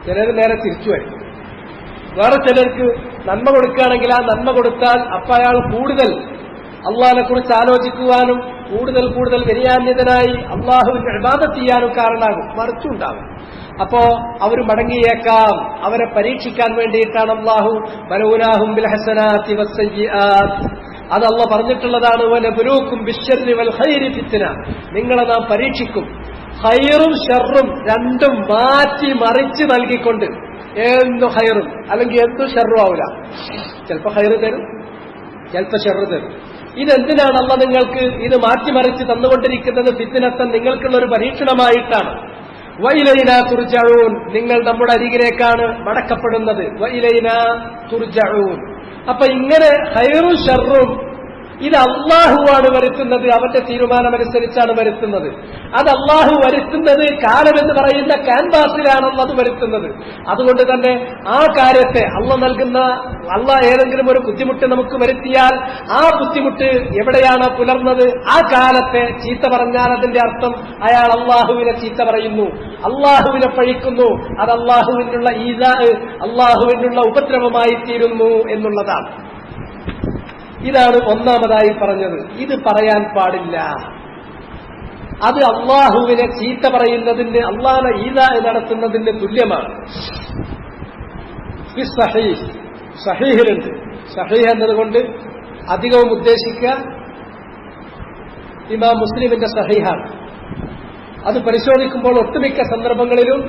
ചിലർ നേരെ തിരിച്ചു വരും. വേറെ ചിലർക്ക് നന്മ കൊടുക്കുകയാണെങ്കിൽ ആ നന്മ കൊടുത്താൽ അപ്പം അയാൾ കൂടുതൽ അള്ളാഹിനെ കുറിച്ച് ആലോചിക്കുവാനും കൂടുതൽ വിനയാന്യതനായി അള്ളാഹുവിന്റെ ഇബാദത്ത് ചെയ്യാനും കാരണമാകും. മറിച്ചുണ്ടാകും. അപ്പോ അവർ മടങ്ങിയേക്കാം. അവരെ പരീക്ഷിക്കാൻ വേണ്ടിയിട്ടാണ് അള്ളാഹു ബലൗനാഹും ബിൽ ഹസനാതി വസ്സയ്യിആത്ത്. അത് അള്ളാഹ് പറഞ്ഞിട്ടുള്ളതാണ്. വനബ്ലൂക്കും ബിശ്ശർരി വൽ ഖൈരി ഫിത്ന. നിങ്ങളെ നാം പരീക്ഷിക്കും, ഖൈറും ഷർറും രണ്ടും മാറ്റി മറിച്ച് നൽകിക്കൊണ്ട്. എന്തു ഖൈറും അല്ലെങ്കിൽ എന്തു ഷർറും ആവില്ല. ചിലപ്പോൾ ഖൈറ് തരും, ചിലപ്പോൾ ഷർറ് തരും. ഇതെന്തിനാണ് അള്ളാഹ് നിങ്ങൾക്ക് ഇത് മാറ്റിമറിച്ച് തന്നുകൊണ്ടിരിക്കുന്നത്? ഫിത്നത്തൻ, നിങ്ങൾക്കുള്ള ഒരു പരീക്ഷണമായിട്ടാണ്. വഇലൈനാ തുർജഊൻ, നിങ്ങൾ നമ്മുടെ അരികിലേക്കാണ് മടക്കപ്പെടുന്നത്. വഇലൈനാ തുർജഊൻ. അപ്പൊ ഇങ്ങനെ ഖൈറും ഷർറും ഇത് അള്ളാഹുവാണ് വരുത്തുന്നത്, അവന്റെ തീരുമാനമനുസരിച്ചാണ് വരുത്തുന്നത്. അത് അള്ളാഹു വരുത്തുന്നത് കാലമെന്ന് പറയുന്ന ക്യാൻവാസിലാണെന്ന് അത് വരുത്തുന്നത്. അതുകൊണ്ട് തന്നെ ആ കാര്യത്തെ അള്ളാഹ് ഏതെങ്കിലും ഒരു ബുദ്ധിമുട്ട് നമുക്ക് വരുത്തിയാൽ ആ ബുദ്ധിമുട്ട് എവിടെയാണ് പുലർന്നത്, ആ കാലത്തെ ചീത്ത പറഞ്ഞാൽ അതിന്റെ അർത്ഥം അയാൾ അള്ളാഹുവിനെ ചീത്ത പറയുന്നു, അള്ളാഹുവിനെ പഴിക്കുന്നു. അത് അള്ളാഹുവിനുള്ള അള്ളാഹുവിനുള്ള ഉപദ്രവമായി തീരുന്നു എന്നുള്ളതാണ്. ഇതാണ് ഒന്നാമതായി പറഞ്ഞത്. ഇത് പറയാൻ പാടില്ല. അത് അള്ളാഹുവിനെ ചീത്ത പറയുന്നതിന്, അള്ളാഹുവിനെ ഈദാ നടത്തുന്നതിന് തുല്യമാണ്. സഹീഹിലുണ്ട്. സഹീഹ് എന്നതുകൊണ്ട് അധികവും ഉദ്ദേശിക്കുക ഇമാം മുസ്ലിമിന്റെ സഹീഹാണ്. അത് പരിശോധിക്കുമ്പോൾ ഒട്ടുമിക്ക സന്ദർഭങ്ങളിലും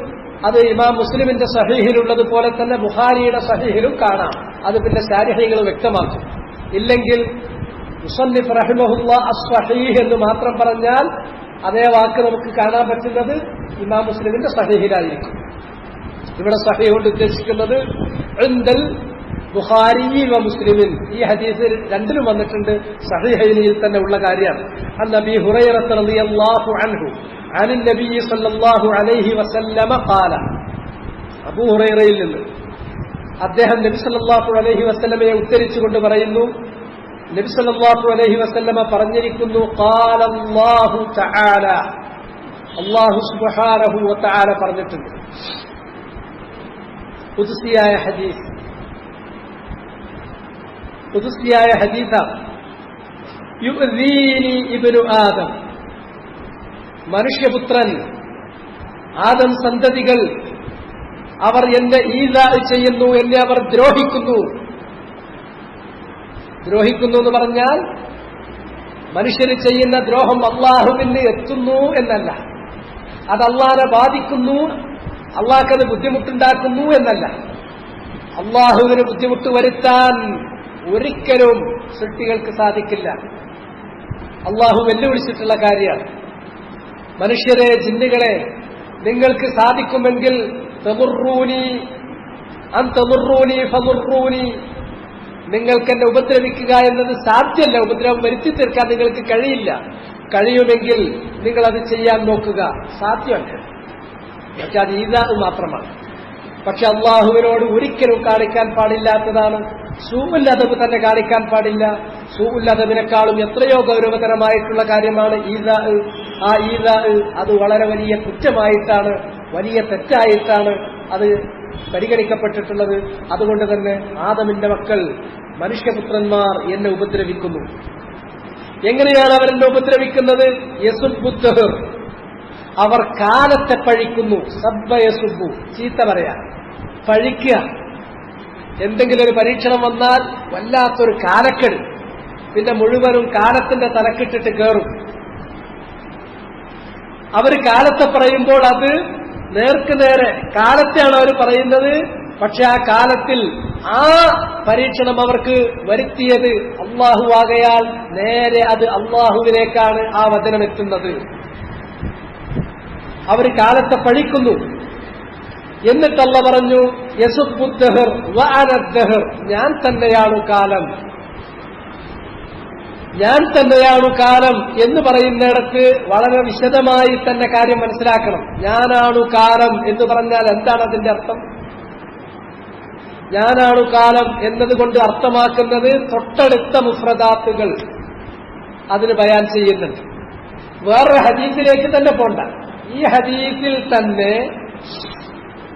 അത് ഇമാം മുസ്ലിമിന്റെ സഹീഹിലുള്ളതുപോലെ തന്നെ ബുഖാരിയുടെ സഹീഹിലും കാണാം. അത് പിന്നെ ശാരിഹികൾ വ്യക്തമാക്കും. ഇല്ലെങ്കിൽ മുസന്നിഫ് റഹിമഹുല്ലാഹ് അസ്സഹീഹ് എന്ന് മാത്രം പറഞ്ഞാൽ അതേ വാക്ക് നമുക്ക് കാണാൻ പറ്റുന്നത് ഇമാം മുസ്ലിമിന്റെ സഹീഹിലായിരിക്കും. ഇവിടെ സഹീഹ് കൊണ്ട് ഉദ്ദേശിക്കുന്നത് ഇൻദൽ ബുഖാരി വ മുസ്ലിമിൻ. ഈ ഹദീസ് രണ്ടിലും വന്നിട്ടുണ്ട്, സഹീഹൈനിൽ തന്നെ ഉള്ള കാര്യമാണ്. അൻ നബി ഹുറൈറ റളിയല്ലാഹു അൻഹു അൻ നബി സല്ലല്ലാഹു അലൈഹി വസല്ലമ ഖാല. അബൂ ഹുറൈറയിൽ നിന്ന് അദ്ദേഹം നബി സല്ലല്ലാഹു അലൈഹി വസല്ലമയെ ഉദ്ധരിച്ചുകൊണ്ട് പറയുന്നു, നബി സല്ലല്ലാഹു അലൈഹി വസല്ലമ പറഞ്ഞിരിക്കുന്നു, ഖാല അല്ലാഹു തആല, അല്ലാഹു സുബ്ഹാനഹു വ തആല പറഞ്ഞിട്ടുണ്ട്. ഖുദ്സിയായ ഹദീസ്, ഖുദ്സിയായ ഹദീസാണ്. യുഅ്ദീനി ഇബ്നു ആദം, മനുഷ്യപുത്രൻ ആദം സന്തതികൾ അവർ എന്നെ ഈദാ ചെയ്യുന്നു, എന്നെ അവർ ദ്രോഹിക്കുന്നു. ദ്രോഹിക്കുന്നു എന്ന് പറഞ്ഞാൽ മനുഷ്യന് ചെയ്യുന്ന ദ്രോഹം അള്ളാഹുവിന് എത്തുന്നു എന്നല്ല, അത് അള്ളാഹിനെ ബാധിക്കുന്നു, അള്ളാഹ്ക്കത് ബുദ്ധിമുട്ടുണ്ടാക്കുന്നു എന്നല്ല. അള്ളാഹുവിന് ബുദ്ധിമുട്ട് വരുത്താൻ ഒരിക്കലും സൃഷ്ടികൾക്ക് സാധിക്കില്ല. അള്ളാഹു വെല്ലുവിളിച്ചിട്ടുള്ള കാര്യമാണ്. മനുഷ്യരെ, ജിന്നുകളെ, നിങ്ങൾക്ക് സാധിക്കുമെങ്കിൽ നിങ്ങൾക്ക് എന്നെ ഉപദ്രവിക്കുക എന്നത് സാധ്യമല്ല. ഉപദ്രവം വരുത്തി തീർക്കാൻ നിങ്ങൾക്ക് കഴിയില്ല. കഴിയുമെങ്കിൽ നിങ്ങൾ അത് ചെയ്യാൻ നോക്കുക. സാധ്യമല്ല. പക്ഷെ അത് ഈദാ മാത്രമാണ്. പക്ഷെ അള്ളാഹുവിനോട് ഒരിക്കലും കാണിക്കാൻ പാടില്ലാത്തതാണ്. സൂഉൽ അദബ് തന്നെ കാണിക്കാൻ പാടില്ല. സൂഉൽ അദബിനെക്കാളും എത്രയോ ഗൗരവതരമായിട്ടുള്ള കാര്യമാണ് ഈദാ. ആ ഈദാ അത് വളരെ വലിയ കുറ്റമായിട്ടാണ്, വലിയ തെറ്റായിട്ടാണ് അത് പരിഗണിക്കപ്പെട്ടിട്ടുള്ളത്. അതുകൊണ്ട് തന്നെ ആദമിന്റെ മക്കൾ, മനുഷ്യപുത്രന്മാർ എന്നെ ഉപദ്രവിക്കുന്നു. എങ്ങനെയാണ് അവരെന്നെ ഉപദ്രവിക്കുന്നത്? യസുബ്ബുദ്ദഹർ, അവർ കാലത്തെ പഴിക്കുന്നു. സബ്ബ യസുബ്ബു, ചീത്ത പറയാ, പഴിക്കുക. എന്തെങ്കിലും ഒരു പരീക്ഷണം വന്നാൽ വല്ലാത്തൊരു കാലക്കെട്, പിന്നെ മുഴുവനും കാലത്തിന്റെ തലക്കിട്ടിട്ട് കയറും. അവർ കാലത്തെ പറയുമ്പോൾ അത് നേർക്ക് നേരെ കാലത്തെയാണ് അവർ പറയുന്നത്. പക്ഷെ ആ കാലത്തിൽ ആ പരീക്ഷണം അവർക്ക് വരുത്തിയത് അള്ളാഹു ആകയാൽ നേരെ അത് അള്ളാഹുവിലേക്കാണ് ആ വചനം എത്തുന്നത്. അവർ കാലത്തെ പഴിക്കുന്നു. എന്നിട്ടല്ല പറഞ്ഞു, യസുബ്ബുദ്ദഹർ വഅനദ്ദഹർ, ഞാൻ തന്നെയാണ് കാലം, ഞാൻ തന്നെയാണ് കാലം എന്ന് പറയുന്നിടത്ത് വളരെ വിശദമായി തന്നെ കാര്യം മനസ്സിലാക്കണം. ഞാനാണു കാലം എന്ന് പറഞ്ഞാൽ എന്താണ് അതിന്റെ അർത്ഥം? ഞാനാണു കാലം എന്നതുകൊണ്ട് അർത്ഥമാക്കുന്നത് തൊട്ടടുത്ത മുഫ്രദാത്തുകൾ അതിന് ബയാൻ ചെയ്യുന്നുണ്ട്. വേറൊരു ഹദീസിലേക്ക് തന്നെ പോണ്ട. ഈ ഹദീസിൽ തന്നെ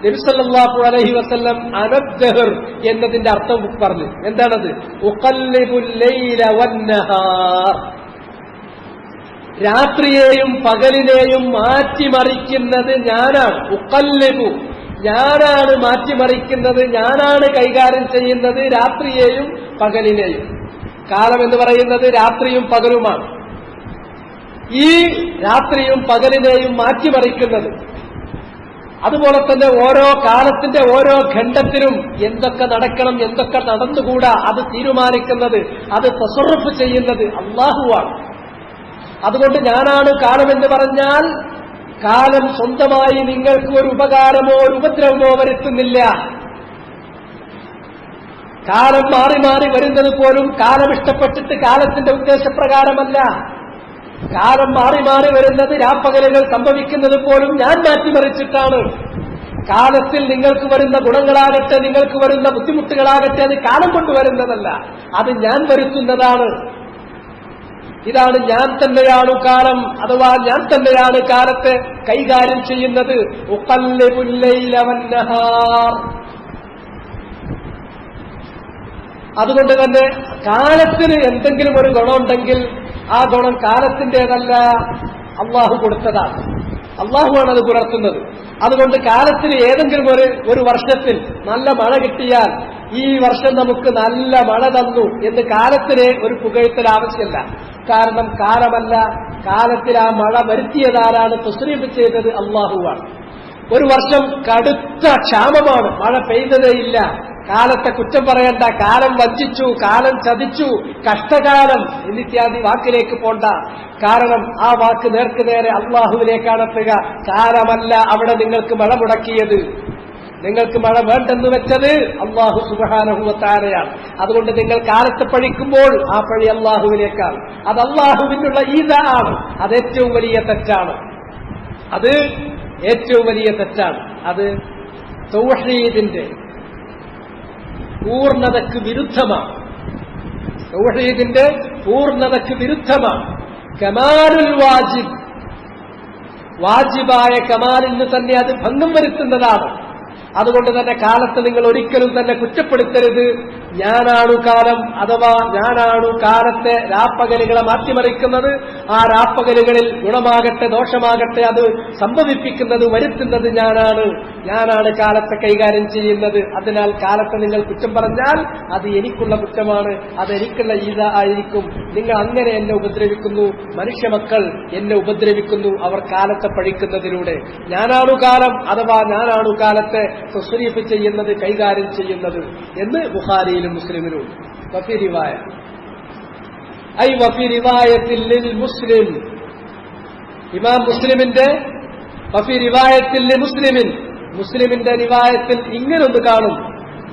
നബി സല്ലല്ലാഹു അലൈഹി വസല്ലം അനദ്ദഹർ എന്നതിന്റെ അർത്ഥം പറഞ്ഞു. എന്താണത്? ഉഖല്ലിബുൽ ലൈല വന്നഹാർ, രാത്രിയെയും പകലിനെയും മാറ്റിമറിക്കുന്നത് ഞാനാണ്. ഉഖല്ലിബു, ഞാനാണ് മാറ്റിമറിക്കുന്നത്, ഞാനാണ് കൈകാര്യം ചെയ്യുന്നത് രാത്രിയെയും പകലിനെയും. കാലം എന്ന് പറയുന്നത് രാത്രിയും പകലുമാണ്. ഈ രാത്രിയും പകലിനെയും മാറ്റിമറിക്കുന്നത്, അതുപോലെ തന്നെ ഓരോ കാലത്തിന്റെ ഓരോ ഖണ്ഡത്തിലും എന്തൊക്കെ നടക്കണം, എന്തൊക്കെ നടന്നുകൂടാ, അത് തീരുമാനിക്കുന്നത്, അത് തസറുഫ് ചെയ്യുന്നത് അല്ലാഹുവാണ്. അതുകൊണ്ട് ഞാനാണ് കാലമെന്ന് പറഞ്ഞാൽ കാലം സ്വന്തമായി നിങ്ങൾക്ക് ഒരു ഉപകാരമോ ഒരു ഉപദ്രവമോ വരുത്തുന്നില്ല. കാലം മാറി മാറി വരുന്നത് പോലും കാലം ഇഷ്ടപ്പെട്ടിട്ട് കാലത്തിന്റെ ഉദ്ദേശപ്രകാരമല്ല. കാലം മാറി മാറി വരുന്നത് രാപ്പകലുകൾ സംഭവിക്കുന്നത് പോലും ഞാൻ മാറ്റിമറിച്ചിട്ടാണ്. കാലത്തിൽ നിങ്ങൾക്ക് വരുന്ന ഗുണങ്ങളാകട്ടെ, നിങ്ങൾക്ക് വരുന്ന ബുദ്ധിമുട്ടുകളാകട്ടെ, അത് കാലം കൊണ്ടുവരുന്നതല്ല, അത് ഞാൻ വരുത്തുന്നതാണ്. ഇതാണ് ഞാൻ തന്നെയാണ് കാലം, അഥവാ ഞാൻ തന്നെയാണ് കാലത്തെ കൈകാര്യം ചെയ്യുന്നത്. ഉഖല്ലിബുൽ ലൈല വന്നഹാർ. അതുകൊണ്ട് തന്നെ കാലത്തിന് എന്തെങ്കിലും ഒരു ഗുണമുണ്ടെങ്കിൽ ആ ഗുണം കാലത്തിന്റേതല്ല, അള്ളാഹു കൊടുത്തതാണ്. അള്ളാഹുവാണ് അത് പുലർത്തുന്നത്. അതുകൊണ്ട് കാലത്തിന് ഏതെങ്കിലും ഒരു വർഷത്തിൽ നല്ല മഴ കിട്ടിയാൽ ഈ വർഷം നമുക്ക് നല്ല മഴ തന്നു എന്ന് കാലത്തിന് ഒരു പുകഴ്ത്തൽ ആവശ്യമില്ല. കാരണം കാലമല്ല, കാലത്തിൽ ആ മഴ വരുത്തിയതാരാണ്? തസ്രീഫ് ചെയ്തത് അള്ളാഹുവാണ്. ഒരു വർഷം കടുത്ത ക്ഷാമമാണ്, മഴ പെയ്തതേയില്ല. കാലത്തെ കുറ്റം പറയണ്ട, കാലം വഞ്ചിച്ചു, കാലം ചതിച്ചു, കഷ്ടകാലം എന്നിത്യാദി വാക്കിലേക്ക് പോണ്ട. കാരണം ആ വാക്ക് നേർക്ക് നേരെ അള്ളാഹുവിലേക്കാണ് എത്തുക. കാലമല്ല അവിടെ നിങ്ങൾക്ക് മഴ മുടക്കിയത്, നിങ്ങൾക്ക് മഴ വേണ്ടെന്ന് വെച്ചത് അള്ളാഹു സുബ്ഹാനഹു വ തആലയാണ്. അതുകൊണ്ട് നിങ്ങൾ കാലത്തെ പഴിക്കുമ്പോൾ ആ പഴി അള്ളാഹുവിലേക്കാണ്. അത് അള്ളാഹുവിനുള്ള ഈദാണ്. അത് ഏറ്റവും വലിയ തെറ്റാണ്. അത് ഏറ്റവും വലിയ തെറ്റാണ്. അത് തൗഹീദിന്റെ പൂർണ്ണതയ്ക്ക് വിരുദ്ധമാണ്. തൗഹീദിന്റെ പൂർണ്ണതയ്ക്ക് വിരുദ്ധമാണ്. കമാലുൽ വാജിബ്, വാജിബായ കമാലിന് തന്നെ അത് ഭംഗം വരുത്തുന്നതാണ്. അതുകൊണ്ട് തന്നെ കാലത്ത് നിങ്ങൾ ഒരിക്കലും തന്നെ കുറ്റപ്പെടുത്തരുത്. ഞാനാണു കാലം, അഥവാ ഞാനാണു കാലത്തെ രാപ്പകലുകളെ മാറ്റിമറിക്കുന്നത്. ആ രാപ്പകലുകളിൽ ഗുണമാകട്ടെ ദോഷമാകട്ടെ അത് സംഭവിപ്പിക്കുന്നത് വരുത്തുന്നത് ഞാനാണ് കാലത്തെ കൈകാര്യം ചെയ്യുന്നത്. അതിനാൽ കാലത്തെ നിങ്ങൾ കുറ്റം പറഞ്ഞാൽ അത് എനിക്കുള്ള കുറ്റമാണ്, അത് എനിക്കുള്ള ഈദ ആയിരിക്കും. നിങ്ങൾ അങ്ങനെ എന്നെ ഉപദ്രവിക്കുന്നു, മനുഷ്യമക്കൾ എന്നെ ഉപദ്രവിക്കുന്നു അവർ കാലത്തെ പഴിക്കുന്നതിലൂടെ. ഞാനാണു കാലം, അഥവാ ഞാനാണു കാലത്തെ തസ്രീഫ് ചെയ്യുന്നത്, കൈകാര്യം ചെയ്യുന്നത് എന്ന് ബുഖാരിയിലും മുസ്ലിമിലും. വഫി റിവായ ഐ വഫി റിവായത്തിൽ ലിൽ മുസ്ലിം, ഇമാം മുസ്ലിമിന്റെ വഫി റിവായത്തിൽ ലിൽ മുസ്ലിമിൻ, മുസ്ലിമിന്റെ റിവായത്തിൽ ഇങ്ങനൊന്ന് കാണും: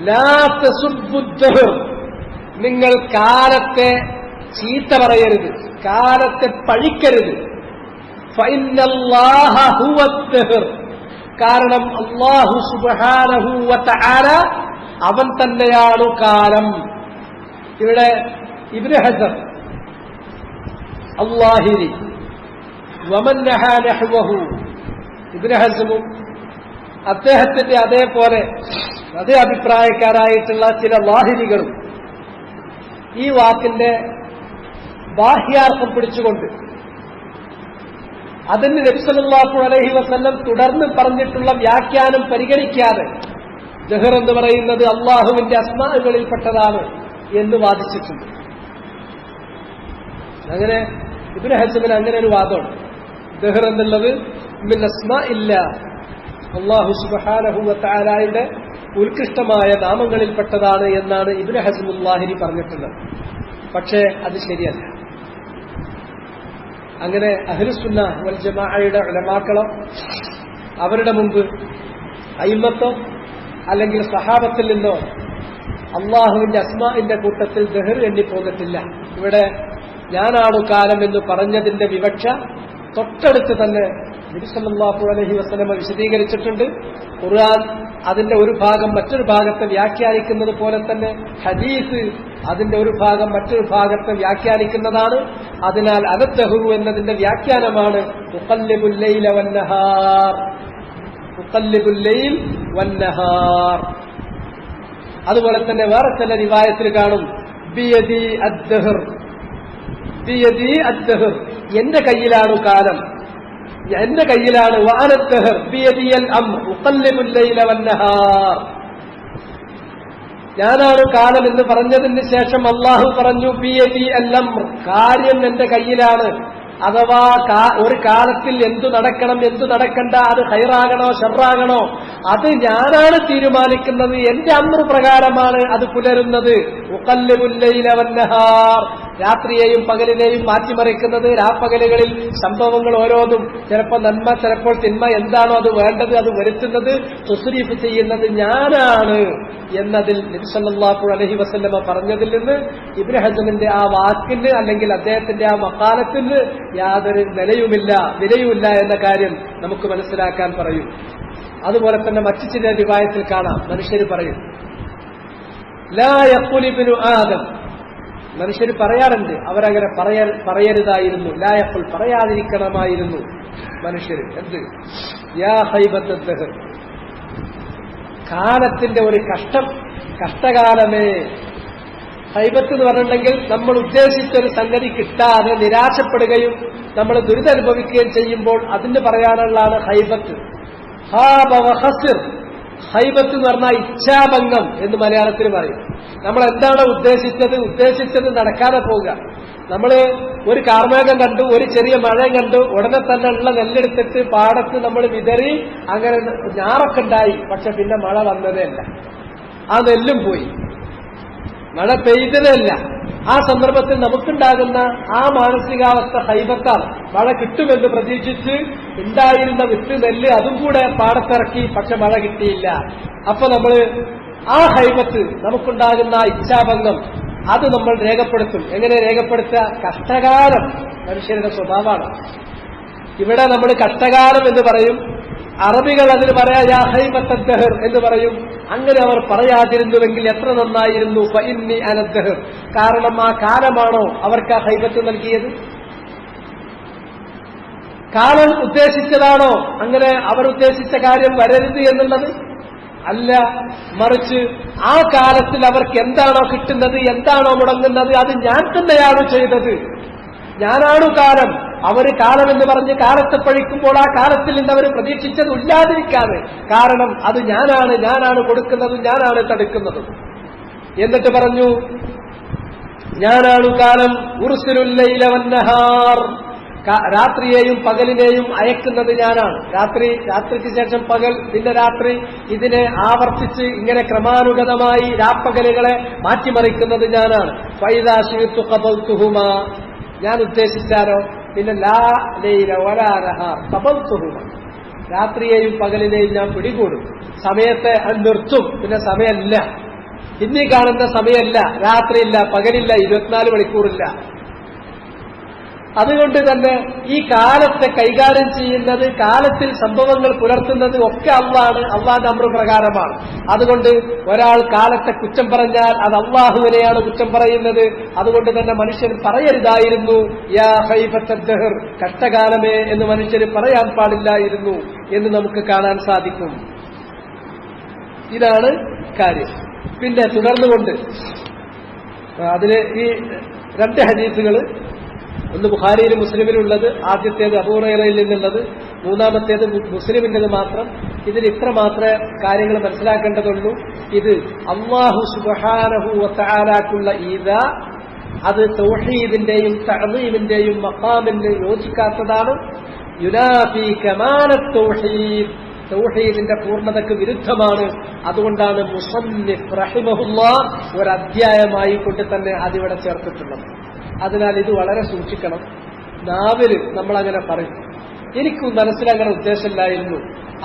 ലാ തസുബ്ബുദ്ദഹർ, നിങ്ങൾ കാലത്തെ ചീത്ത പറയരുത്, കാലത്തെ പഴിക്കരുത്. ഫഇന്നല്ലാഹ ഹുവദ്ദഹർ, കാരണം അല്ലാഹു സുബ്ഹാനഹു വ തആല അവൻ തന്നെയാണ് കാലം. ഇവിടെ ഇബ്നു ഹസർ അല്ലാഹിരി വമൻ നഹാ നഹ്വഹു, ഇബ്നു ഹസമും അദ്ദേഹത്തിന്റെ അതേപോലെ അതേ അഭിപ്രായക്കാരായിട്ടുള്ള ചില ലാഹിരികളും ഈ വാക്കിന്റെ ബാഹ്യാർത്ഥം പിടിച്ചുകൊണ്ട് അതിന് നബി സല്ലല്ലാഹു അലൈഹി വസല്ലം തുടർന്ന് പറഞ്ഞിട്ടുള്ള വ്യാഖ്യാനം പരിഗണിക്കാതെ ദഹർ എന്ന് പറയുന്നത് അള്ളാഹുവിന്റെ അസ്മാകളിൽപ്പെട്ടതാണ് എന്ന് വാദിച്ചിട്ടുണ്ട്. അങ്ങനെ ഇബ്നു ഹസമിന് അങ്ങനെ ഒരു വാദമുണ്ട്. ദഹർ എന്നുള്ളത് മിൻ അസ്മാഇല്ല, അള്ളാഹു സുബ്ഹാനഹു വ തആലയുടെ ഉത്കൃഷ്ടമായ നാമങ്ങളിൽപ്പെട്ടതാണ് എന്നാണ് ഇബ്നു ഹസമുൽ ലാഹിരി പറഞ്ഞിട്ടുള്ളത്. പക്ഷേ അത് ശരിയല്ല. അങ്ങനെ അഹ്ലുസുന്ന വൽ ജമാഅയുടെ ഉലമാക്കളോ അവരുടെ മുമ്പ് അയിമ്മത്തോ അല്ലെങ്കിൽ സഹാബത്തിൽ നിന്നോ അള്ളാഹുവിന്റെ അസ്മാഇന്റെ കൂട്ടത്തിൽ ദഹർ എണ്ണിപ്പോന്നിട്ടില്ല. ഇവിടെ ഞാനാണു കാലം എന്ന് പറഞ്ഞതിന്റെ വിവക്ഷ തൊട്ടടുത്ത് തന്നെ നബി സല്ലല്ലാഹു അലൈഹി വസല്ലം വിശദീകരിച്ചിട്ടുണ്ട്. ഖുർആൻ അതിന്റെ ഒരു ഭാഗം മറ്റൊരു ഭാഗത്തെ വ്യാഖ്യാനിക്കുന്നത് പോലെ തന്നെ ഹദീസ് അതിന്റെ ഒരു ഭാഗം മറ്റൊരു ഭാഗത്തെ വ്യാഖ്യാനിക്കുന്നതാണ്. അതിനാൽ അനദ്ദഹു എന്നതിന്റെ വ്യാഖ്യാനമാണ് ഉഖല്ലിബുൽ ലൈല വന്നഹാർ, ഉഖല്ലിബുൽ ലൈൽ വന്നഹാർ. അതുപോലെ തന്നെ വേറെ ചില റിവായത്തിൽ കാണും ബിയദി അദ്ദഹർ, ബിയദി അദ്ദഹർ, എന്റെ കയ്യിലാണ് കാലം, എന്റെ കയ്യിലാണ്. വഅനദ്ദഹർ ബിയദിയൽ അംർ ഉഖല്ലിബുൽ ലൈല വന്നഹാർ. ഞാനാണ് കാലം എന്ന് പറഞ്ഞതിന് ശേഷം അള്ളാഹു പറഞ്ഞു ബിയദി അൽ അംർ, കാര്യം എന്റെ കയ്യിലാണ്. അഥവാ ഒരു കാലത്തിൽ എന്തു നടക്കണം എന്തു നടക്കണ്ട, അത് ഖൈറാകണോ ഷർറാകണോ, അത് ഞാനാണ് തീരുമാനിക്കുന്നത്, എന്റെ അമ്രു പ്രകാരമാണ് അത് പുലരുന്നത്. ഉഖല്ലിബുൽ ലൈല വന്നഹാർ, രാത്രിയെയും പകലിനെയും മാറ്റിമറിക്കുന്നത്, രാപ്പകലുകളിൽ സംഭവങ്ങൾ ഓരോന്നും ചിലപ്പോൾ നന്മ ചിലപ്പോൾ തിന്മ, എന്താണോ അത് വേണ്ടത് അത് വരുത്തുന്നത്, തുസ്രീഫ് ചെയ്യുന്നത് ഞാനാണ് എന്നതിൽ നബി സല്ലല്ലാഹു അലൈഹി വസല്ലമ പറഞ്ഞതിൽ നിന്ന് ഇബ്നു ഹസ്മിന്റെ ആ വാക്കിന് അല്ലെങ്കിൽ അദ്ദേഹത്തിന്റെ ആ മഖാലത്തിന് യാതൊരു വിലയുമില്ല എന്ന കാര്യം നമുക്ക് മനസ്സിലാക്കാൻ പറയും. അതുപോലെ തന്നെ മറ്റു ചില റിവായത്തിൽ കാണാം, മനുഷ്യർ പറയും ലാ യഖുലു ഇബ്നു ആദം, മനുഷ്യർ പറയാറുണ്ട് അവരങ്ങനെ പറയരുതായിരുന്നു, ലാ യഖുൽ പറയാതിരിക്കണമായിരുന്നു മനുഷ്യർ. എന്ത്? യാ ഹൈബത്ത് ദഹർ, കാലത്തിന്റെ ഒരു കഷ്ടകാലമേ. ഹൈബത്ത് എന്ന് പറഞ്ഞിട്ടുണ്ടെങ്കിൽ നമ്മൾ ഉദ്ദേശിച്ചൊരു സംഗതി കിട്ടാതെ നിരാശപ്പെടുകയും നമ്മൾ ദുരിതമനുഭവിക്കുകയും ചെയ്യുമ്പോൾ അതിന് പറയാനുള്ളതാണ് ഹൈബത്ത്. ഹൈബത്ത് എന്ന് പറഞ്ഞാൽ ഇച്ഛാഭംഗം എന്ന് മലയാളത്തിൽ പറയും. നമ്മൾ എന്താണോ ഉദ്ദേശിച്ചത് നടക്കാതെ പോവുക. നമ്മള് ഒരു കാർമേഘം കണ്ടു, ഒരു ചെറിയ മഴയും കണ്ടു, ഉടനെ തന്നെ ഉള്ള നെല്ലെടുത്തിട്ട് പാടത്ത് നമ്മൾ വിതറി, അങ്ങനെ ഞാറൊക്കെ ഉണ്ടായി. പക്ഷെ പിന്നെ മഴ വന്നതേ അല്ല, ആ നെല്ലും പോയി, മഴ പെയ്തതല്ല. ആ സന്ദർഭത്തിൽ നമുക്കുണ്ടാകുന്ന ആ മാനസികാവസ്ഥ ഹൈബത്താണ്. മഴ കിട്ടുമെന്ന് പ്രതീക്ഷിച്ച് ഉണ്ടായിരുന്ന വിത്ത് നെല്ല് അതും കൂടെ പാടത്തിറക്കി, പക്ഷെ മഴ കിട്ടിയില്ല. അപ്പൊ നമ്മള് ആ ഹൈബത്ത്, നമുക്കുണ്ടാകുന്ന ഇച്ഛാഭംഗം, അത് നമ്മൾ രേഖപ്പെടുത്തും. എങ്ങനെ രേഖപ്പെടുത്തുക? കഷ്ടകാലം മനുഷ്യരുടെ സ്വഭാവമാണ്. ഇവിടെ നമ്മൾ കഷ്ടകാലം എന്ന് പറയും, അറബികൾ അതിന് പറയാ യാ ഹൈബത്ത ദഹർ എന്ന് പറയും. അങ്ങനെ അവർ പറയാതിരുന്നുവെങ്കിൽ എത്ര നന്നായിരുന്നു. ഫഇന്നി അനദ്ദഹർ, കാരണം ആ കാലമാണോ അവർക്ക് ആ ഹൈബത്ത് നൽകിയത്? കാലം ഉദ്ദേശിച്ചതാണോ അങ്ങനെ അവർ ഉദ്ദേശിച്ച കാര്യം വരരുത് എന്നുള്ളത്? അല്ല, മറിച്ച് ആ കാലത്തിൽ അവർക്ക് എന്താണോ കിട്ടുന്നത്, എന്താണോ മുടങ്ങുന്നത്, അത് ഞാൻ തന്നെയാണ് ചെയ്തത്, ഞാനാണു കാലം. അവര് കാലം എന്ന് പറഞ്ഞ് കാലത്തെ പഴിക്കുമ്പോൾ ആ കാലത്തിൽ നിന്ന് അവർ പ്രതീക്ഷിച്ചത് ഇല്ലാതിരിക്കാതെ, കാരണം അത് ഞാനാണ് കൊടുക്കുന്നതും ഞാനാണ് തടുക്കുന്നതും. എന്നിട്ട് പറഞ്ഞു ഞാനാണു കാലം. ഉർസിലുൽ ലൈല വന്നഹാർ, രാത്രിയെയും പകലിനെയും അയക്കുന്നത് ഞാനാണ്. രാത്രിക്ക് ശേഷം പകൽ, പിന്നെ രാത്രി, ഇതിനെ ആവർത്തിച്ച് ഇങ്ങനെ ക്രമാനുഗതമായി രാപ്പകലുകളെ മാറ്റിമറിക്കുന്നത് ഞാനാണ്. ഫൈദാ ശിഅ്തു ഖബൽതുഹുമാ, ഞാൻ ഉദ്ദേശിച്ചാലോ പിന്നെ ലാ ലൈല വലാ നഹാർ ഖബൽതുഹുമാ, രാത്രിയെയും പകലിനെയും ഞാൻ പിടികൂടും. സമയത്തെ നിർത്തും, പിന്നെ സമയമല്ല, ഇന്നീ കാണുന്ന സമയമല്ല, രാത്രിയില്ല, പകലില്ല, 24 മണിക്കൂറില്ല. അതുകൊണ്ട് തന്നെ ഈ കാലത്തെ കൈകാര്യം ചെയ്യുന്നത്, കാലത്തിൽ സംഭവങ്ങൾ പുലർത്തുന്നത് ഒക്കെ അള്ളാണ്, അള്ളാന്റെ അമ്ര പ്രകാരമാണ്. അതുകൊണ്ട് ഒരാൾ കാലത്തെ കുറ്റം പറഞ്ഞാൽ അത് അള്ളാഹുവിനെയാണ് കുറ്റം പറയുന്നത്. അതുകൊണ്ട് തന്നെ മനുഷ്യൻ പറയരുതായിരുന്നു യാ ഹൈബത്ത ദഹർ, കഷ്ടകാലമേ എന്ന് മനുഷ്യന് പറയാൻ പാടില്ലായിരുന്നു എന്ന് നമുക്ക് കാണാൻ സാധിക്കും. ഇതാണ് കാര്യം. പിന്നെ തുടർന്നുകൊണ്ട് അതിന് ഈ 2 ഹദീസുകൾ, ഒന്ന് ബുഖാരിയിലും മുസ്ലിമിലുള്ളത്, ആദ്യത്തേത് അബൂ ഹുറൈറയിൽ നിന്നുള്ളത്, മൂന്നാമത്തേത് മുസ്ലിമിൻ്റെത് മാത്രം. ഇതിൽ ഇത്ര മാത്രമേ കാര്യങ്ങൾ മനസ്സിലാക്കേണ്ടതുള്ളൂ. ഇത് അല്ലാഹു സുബ്ഹാനഹു വ തആലക്കുള്ള ഈദാ, അത് തൗഹീദിന്റെയും തഅദീമിന്റെയും മഖാമിന് യോജിക്കാത്തതാണ്. യുനാഫി കമാലത്ത് തൗഹീദ്, തൗഹീദിന്റെ പൂർണ്ണതയ്ക്ക് വിരുദ്ധമാണ്. അതുകൊണ്ടാണ് മുസന്നിഫ് റഹിമഹുല്ലാഹ് ഒരു അധ്യായമായി കൊണ്ട് തന്നെ അതിവിടെ ചേർത്തിട്ടുള്ളത്. അതിനാൽ ഇത് വളരെ സൂക്ഷിക്കണം. നാവില് നമ്മളങ്ങനെ പറയും, എനിക്ക് മനസ്സിലങ്ങനെ ഉദ്ദേശമില്ലായിരുന്നു,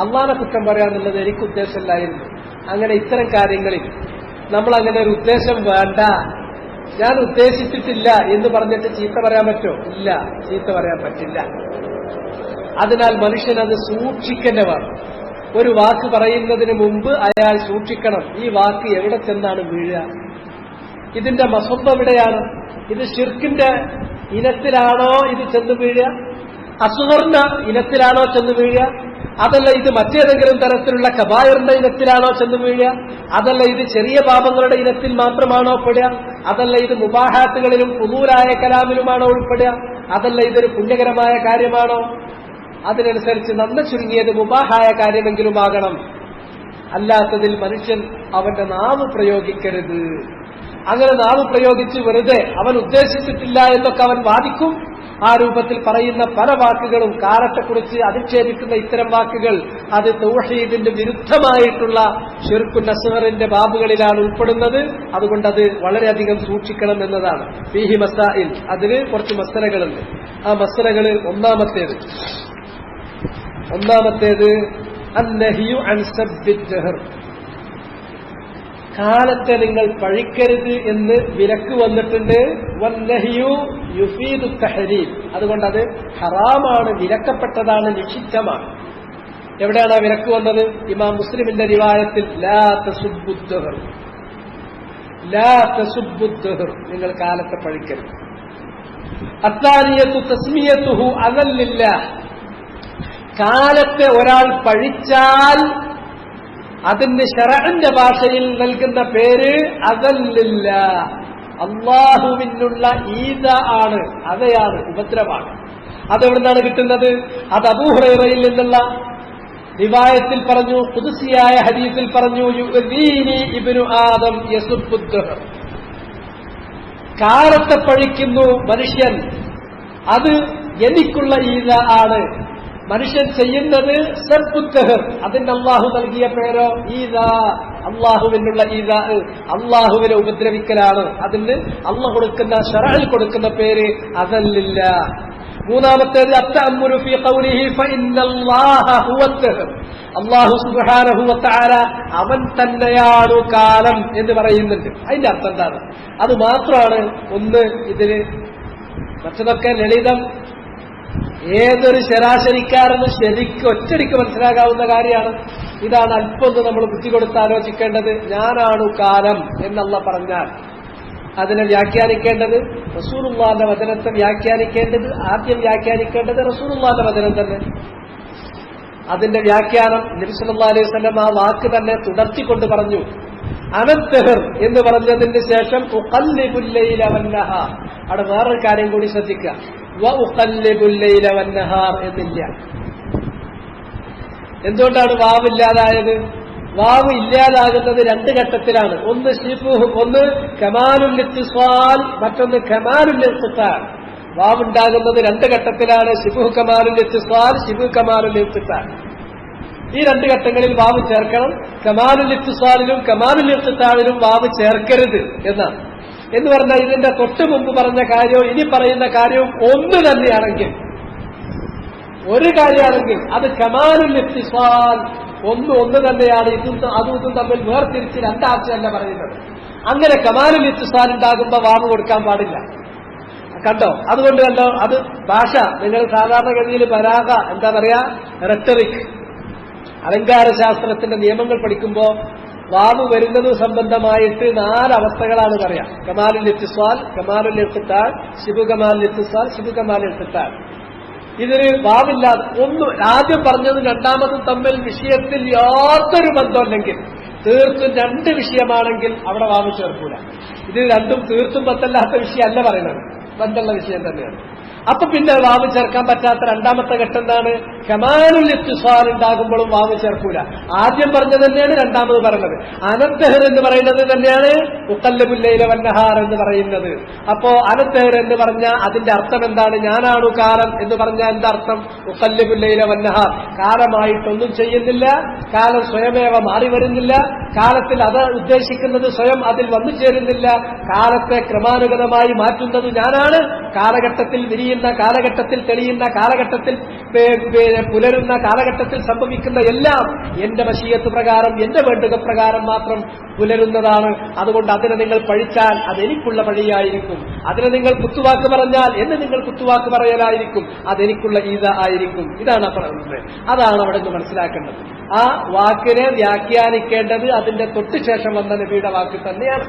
അള്ളാനെ കുറ്റം പറയാന്നുള്ളത് എനിക്ക് ഉദ്ദേശമില്ലായിരുന്നു, അങ്ങനെ ഇത്തരം കാര്യങ്ങളിൽ നമ്മളങ്ങനെ ഒരു ഉദ്ദേശം വേണ്ട, ഞാൻ ഉദ്ദേശിച്ചിട്ടില്ല എന്ന് പറഞ്ഞിട്ട് ചീത്ത പറയാൻ പറ്റോ? ഇല്ല, ചീത്ത പറയാൻ പറ്റില്ല. അതിനാൽ മനുഷ്യനത് സൂക്ഷിക്കേണ്ടതാണ്. ഒരു വാക്ക് പറയുന്നതിന് മുമ്പ് അയാൾ സൂക്ഷിക്കണം, ഈ വാക്ക് എവിടെ ചെന്നാണ് വീഴുക, ഇതിന്റെ മസബ് എവിടെയാണ്, ഇത് ശിർക്കിന്റെ ഇനത്തിലാണോ ഇത് ചെന്ന് വീഴുക, അസ്ഗറിന്റെ ഇനത്തിലാണോ ചെന്ന് വീഴുക, അതല്ല ഇത് മറ്റേതെങ്കിലും തരത്തിലുള്ള കബായറിന്റെ ഇനത്തിലാണോ ചെന്ന് വീഴുക, അതല്ല ഇത് ചെറിയ പാപങ്ങളുടെ ഇനത്തിൽ മാത്രമാണോ പെടുക, അതല്ല ഇത് മുബാഹാത്തുകളിലും ഫുദൂലായ കലാമിലുമാണോ ഉൾപ്പെടുക, അതല്ല ഇതൊരു പുണ്യകരമായ കാര്യമാണോ, അതിനനുസരിച്ച് നന്ന ചുരുങ്ങിയത് മുബാഹായ കാര്യമെങ്കിലും ആകണം. അല്ലാത്തതിൽ മനുഷ്യൻ അവന്റെ നാവ് പ്രയോഗിക്കരുത്. അങ്ങനെ നാവ് പ്രയോഗിച്ച് വെറുതെ അവൻ ഉദ്ദേശിച്ചിട്ടില്ല എന്നൊക്കെ അവൻ വാദിക്കും. ആ രൂപത്തിൽ പറയുന്ന പല വാക്കുകളും കാലത്തെക്കുറിച്ച് അധിക്ഷേപിക്കുന്ന ഇത്തരം വാക്കുകൾ അത് തൗഹീദിന്റെ വിരുദ്ധമായിട്ടുള്ള ശിർക്കുൻ അസ്ഗറിന്റെ ബാബുകളിലാണ് ഉൾപ്പെടുന്നത്. അതുകൊണ്ടത് വളരെയധികം സൂക്ഷിക്കണം എന്നതാണ്. ഫീഹി മസാഇൽ, അതിന് കുറച്ച് മസലകളുണ്ട്. ആ മസലകൾ ഒന്നാമത്തേത് അന്നഹിയു അൻ സബ്ബിദ് ദഹർ, കാലത്തെ നിങ്ങൾ പഴിക്കരുത് എന്ന് വിലക്ക് വന്നിട്ടുണ്ട്. വന്നഹിയു യുഫീദു തഹരീം, അതുകൊണ്ടത് ഹറാമാണ്, വിലക്കപ്പെട്ടതാണ്, നിഷിദ്ധമാണ്. എവിടെയാണ് ആ വിലക്ക് വന്നത്? ഇമാം മുസ്ലിമിന്റെ റിവായത്തിൽ ലാ തസുബ്ബുദ് ദഹർ, ലാ തസുബ്ബുദ് ദഹർ, നിങ്ങൾ കാലത്തെ പഴിക്കരുത്. അത്താനിയത്തു തസ്മിയത്തുഹു അദല്ലില്ലാഹ്, കാലത്തെ ഒരാൾ പഴിച്ചാൽ അതിന് ശറഅന്റെ ഭാഷയിൽ നൽകുന്ന പേര് അദല്ലില്ല, അല്ലാഹുവിനുള്ള ഈദ ആണ്, അതയാണ്, ഉപദ്രവമാണ്. അതെവിടുന്നാണ് കിട്ടുന്നത്? അത് അബൂ ഹുറൈറയിൽ നിന്നുള്ള റിവായത്തിൽ പറഞ്ഞു, ഖുദ്സിയായ ഹദീസിൽ പറഞ്ഞു, യുഅ്ദീനി ഇബ്നു ആദം യസുബ്ബുദ് ദഹർ, കാലത്തെ പഴിക്കുന്നു മനുഷ്യൻ, അത് എനിക്കുള്ള ഈദ ആണ്. മനുഷ്യൻ ചെയ്യുന്നത് സബ്ബുദ് ദഹർ, അതിന് അള്ളാഹു നൽകിയ പേരോ ഈദ, അള്ളാഹുവിനുള്ള ഈദ, അള്ളാഹുവിനെ ഉപദ്രവിക്കലാണ്. അതിന് അള്ളാഹു കൊടുക്കുന്ന ശറഅൽ കൊടുക്കുന്ന പേര് അദല്ലില്ല. മൂന്നാമത്തേത് അത്തഅമ്മുലു ഫീ ഖൗലിഹി ഫഇന്നല്ലാഹ ഹുവദ് ദഹർ, അള്ളാഹു സുബ്ഹാനഹു വ തആല അവൻ തന്നെയാണ് കാലം എന്ന് പറയുന്നുണ്ട്. അതിന്റെ അർത്ഥം എന്താണ്? അത് മാത്രമാണ് ഒന്ന് ഇതിന്. മറ്റതൊക്കെ ലളിതം, ഏതൊരു ശരാശരിക്കാരനും ശരിക്കും ഒറ്റടിക്ക് മനസ്സിലാകാവുന്ന കാര്യമാണ്. ഇതാണ് അല്പം നമ്മൾ ബുദ്ധി കൊടുത്ത് ആലോചിക്കേണ്ടത്. ഞാനാണു കാലം എന്നല്ല പറഞ്ഞാൽ അതിനെ വ്യാഖ്യാനിക്കേണ്ടത് റസൂലുള്ളാഹിന്റെ വചനത്തെ വ്യാഖ്യാനിക്കേണ്ടത്, ആദ്യം വ്യാഖ്യാനിക്കേണ്ടത് റസൂലുള്ളാഹിന്റെ വചനം തന്നെ. അതിന്റെ വ്യാഖ്യാനം നബി സല്ലല്ലാഹു അലൈഹി വസല്ലം ആ വാക്ക് തന്നെ തുടർത്തിക്കൊണ്ട് പറഞ്ഞു. അനദ്ദഹർ എന്ന് പറഞ്ഞതിന് ശേഷം ഉഖല്ലിബുൽ ലൈല വന്നഹാർ, അവിടെ വേറൊരു കാര്യം കൂടി ശ്രദ്ധിക്കുക, വഉഖല്ലിബുൽ ലൈല വന്നഹാർ എന്നില്ല. എന്തുകൊണ്ടാണ് വാവ് ഇല്ലാതായത്? വാവ് ഇല്ലാതാകുന്നത് രണ്ട് ഘട്ടത്തിലാണ്. ഒന്ന് ശിഫുഹ്, ഒന്ന് കമാലുൽ ഇത്തിസാൽ, മറ്റൊന്ന് കമാലുൽ ഇർതിസാൽ. വാവ് ഉണ്ടാകുന്നത് രണ്ട് ഘട്ടത്തിലാണ്, ശിഫുഹ് കമാലുൽ ഇത്തിസാൽ, ശിഫുഹ് കമാലുൽ ഇർതിസാൽ. ഈ രണ്ട് ഘട്ടങ്ങളിൽ വാവ് ചേർക്കണം. കമാലുൽ ഇത്തിസാലിലും കമാലുൽ ഇർതിസാലിലും വാവ് ചേർക്കരുത് എന്നാണ്. എന്ന് പറഞ്ഞാൽ ഇതിന്റെ തൊട്ട് മുമ്പ് പറഞ്ഞ കാര്യവും ഇനി പറയുന്ന കാര്യവും ഒന്ന് തന്നെയാണെങ്കിൽ, ഒരു കാര്യമാണെങ്കിൽ അത് കമാലുൽ ഇത്തിസാൽ, ഒന്ന് തന്നെയാണ്. അതും ഇതും തമ്മിൽ വേർതിരിച്ച് രണ്ടാഴ്ചയല്ല പറയുന്നത്. അങ്ങനെ കമാലുൽ ഇത്തിസാൽ ഉണ്ടാകുമ്പോ വാവ് കൊടുക്കാൻ പാടില്ല. കണ്ടോ? അതുകൊണ്ട് കണ്ടോ, അത് ഭാഷ. നിങ്ങൾ സാധാരണഗതിയിൽ ബലാഗ, എന്താ പറയാ, റെട്ടറിക്, അലങ്കാരശാസ്ത്രത്തിന്റെ നിയമങ്ങൾ പഠിക്കുമ്പോ വാവ് വരുന്നത് സംബന്ധമായിട്ട് 4 അവസ്ഥകളാണ് പറയാം. കമാലുൽ ഇത്തിസാൽ, കമാലുൽ ഇർതിസാൽ, ശിബു കമാലുൽ ഇത്തിസാൽ, ശിബു കമാലുൽ ഇർതിസാൽ. ഇതിന് വാവില്ലാതെ ഒന്ന് ആദ്യം പറഞ്ഞതും രണ്ടാമതും തമ്മിൽ വിഷയത്തിൽ യാതൊരു ബന്ധമില്ലെങ്കിൽ, തീർത്തും രണ്ട് വിഷയമാണെങ്കിൽ അവിടെ വാവ് ചേർക്കൂല. ഇത് രണ്ടും തീർത്തും ബന്ധമില്ലാത്ത വിഷയമല്ല പറയുന്നത്, ബന്ധമുള്ള വിഷയം തന്നെയാണ്. അപ്പൊ പിന്നെ വാവ് ചേർക്കാൻ പറ്റാത്ത രണ്ടാമത്തെ ഘട്ടം എന്താണ്? കമാലുൽ ഇത്തിസാൽ ഉണ്ടാകുമ്പോഴും വാവ് ചേർക്കൂല. ആദ്യം പറഞ്ഞത് തന്നെയാണ് രണ്ടാമത് പറയുന്നത്. അനദ്ദഹർ എന്ന് പറയുന്നത് തന്നെയാണ് ഉഖല്ലിബുൽ ലൈല വന്നഹാർ എന്ന് പറയുന്നത്. അപ്പോ അനദ്ദഹർ എന്ന് പറഞ്ഞാൽ അതിന്റെ അർത്ഥം എന്താണ്? ഞാനാണു കാലം എന്ന് പറഞ്ഞാൽ എന്താ അർത്ഥം? ഉഖല്ലിബുൽ ലൈല വന്നഹാർ, കാലമായിട്ടൊന്നും ചെയ്യുന്നില്ല, കാലം സ്വയമേവ മാറി വരുന്നില്ല, കാലത്തിൽ അത് ഉദ്ദേശിക്കുന്നത് സ്വയം അതിൽ വന്നു ചേരുന്നില്ല, കാലത്തെ ക്രമാനുഗതമായി മാറ്റുന്നത് ഞാനാണ്. കാലഘട്ടത്തിൽ വിരിയുന്ന, കാലഘട്ടത്തിൽ തെളിയുന്ന, കാലഘട്ടത്തിൽ പുലരുന്ന, കാലഘട്ടത്തിൽ സംഭവിക്കുന്ന എല്ലാം എന്റെ മശീയത്ത് പ്രകാരം, എന്റെ വേണ്ടുക പ്രകാരം മാത്രം പുലരുന്നതാണ്. അതുകൊണ്ട് അതിനെ നിങ്ങൾ പഴിച്ചാൽ അതെനിക്കുള്ള പഴിയായിരിക്കും. അതിനെ നിങ്ങൾ കുത്തുവാക്ക് പറഞ്ഞാൽ എന്ന് നിങ്ങൾ കുത്തുവാക്ക് പറയലായിരിക്കും, അതെനിക്കുള്ള ഈദ ആയിരിക്കും. ഇതാണ് പറയുന്നത്. അതാണ് അവിടെ നിന്ന് മനസ്സിലാക്കേണ്ടത്. ആ വാക്കിനെ വ്യാഖ്യാനിക്കേണ്ടത് അതിന്റെ തൊട്ടുശേഷം വന്ന നബിയുടെ വാക്ക് തന്നെയാണ്.